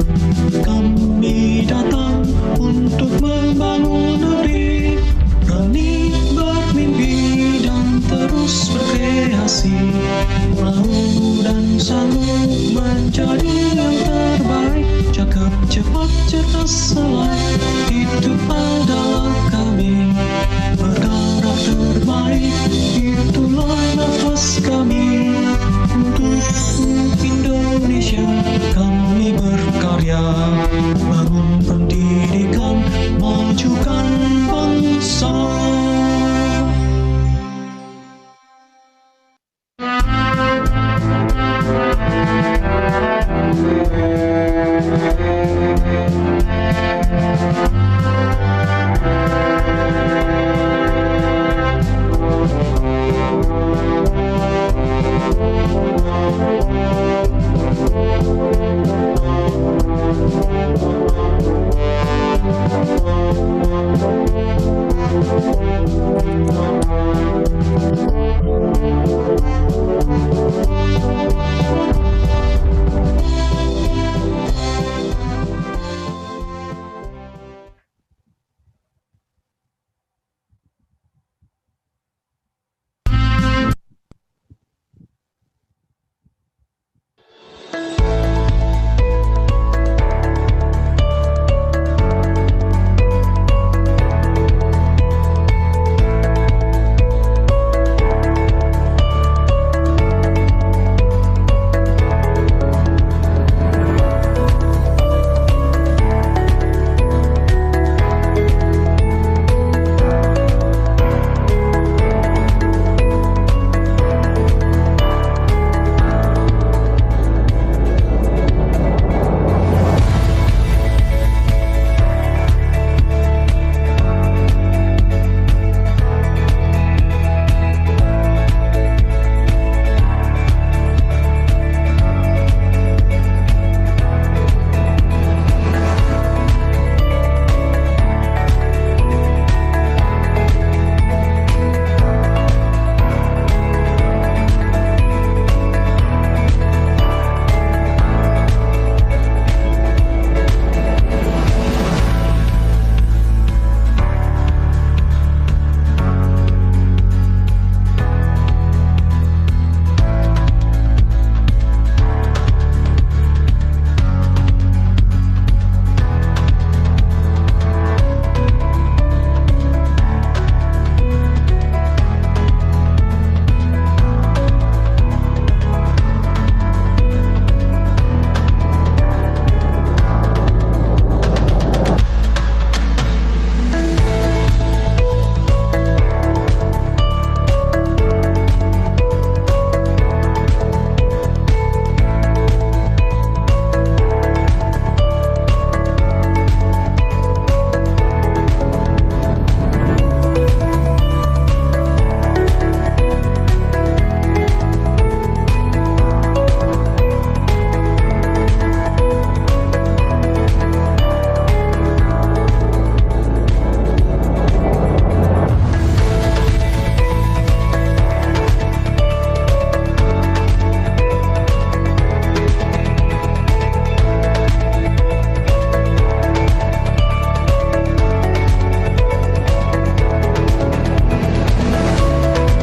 kami datang untuk membangun negeri, berani bermimpi dan terus berkreasi, mau dan sanggup menjadi yang terbaik, cakap cepat cerdas selain itu adalah kami, berdarah terbaik itulah nafas kami, untuk Indonesia kami berkarya.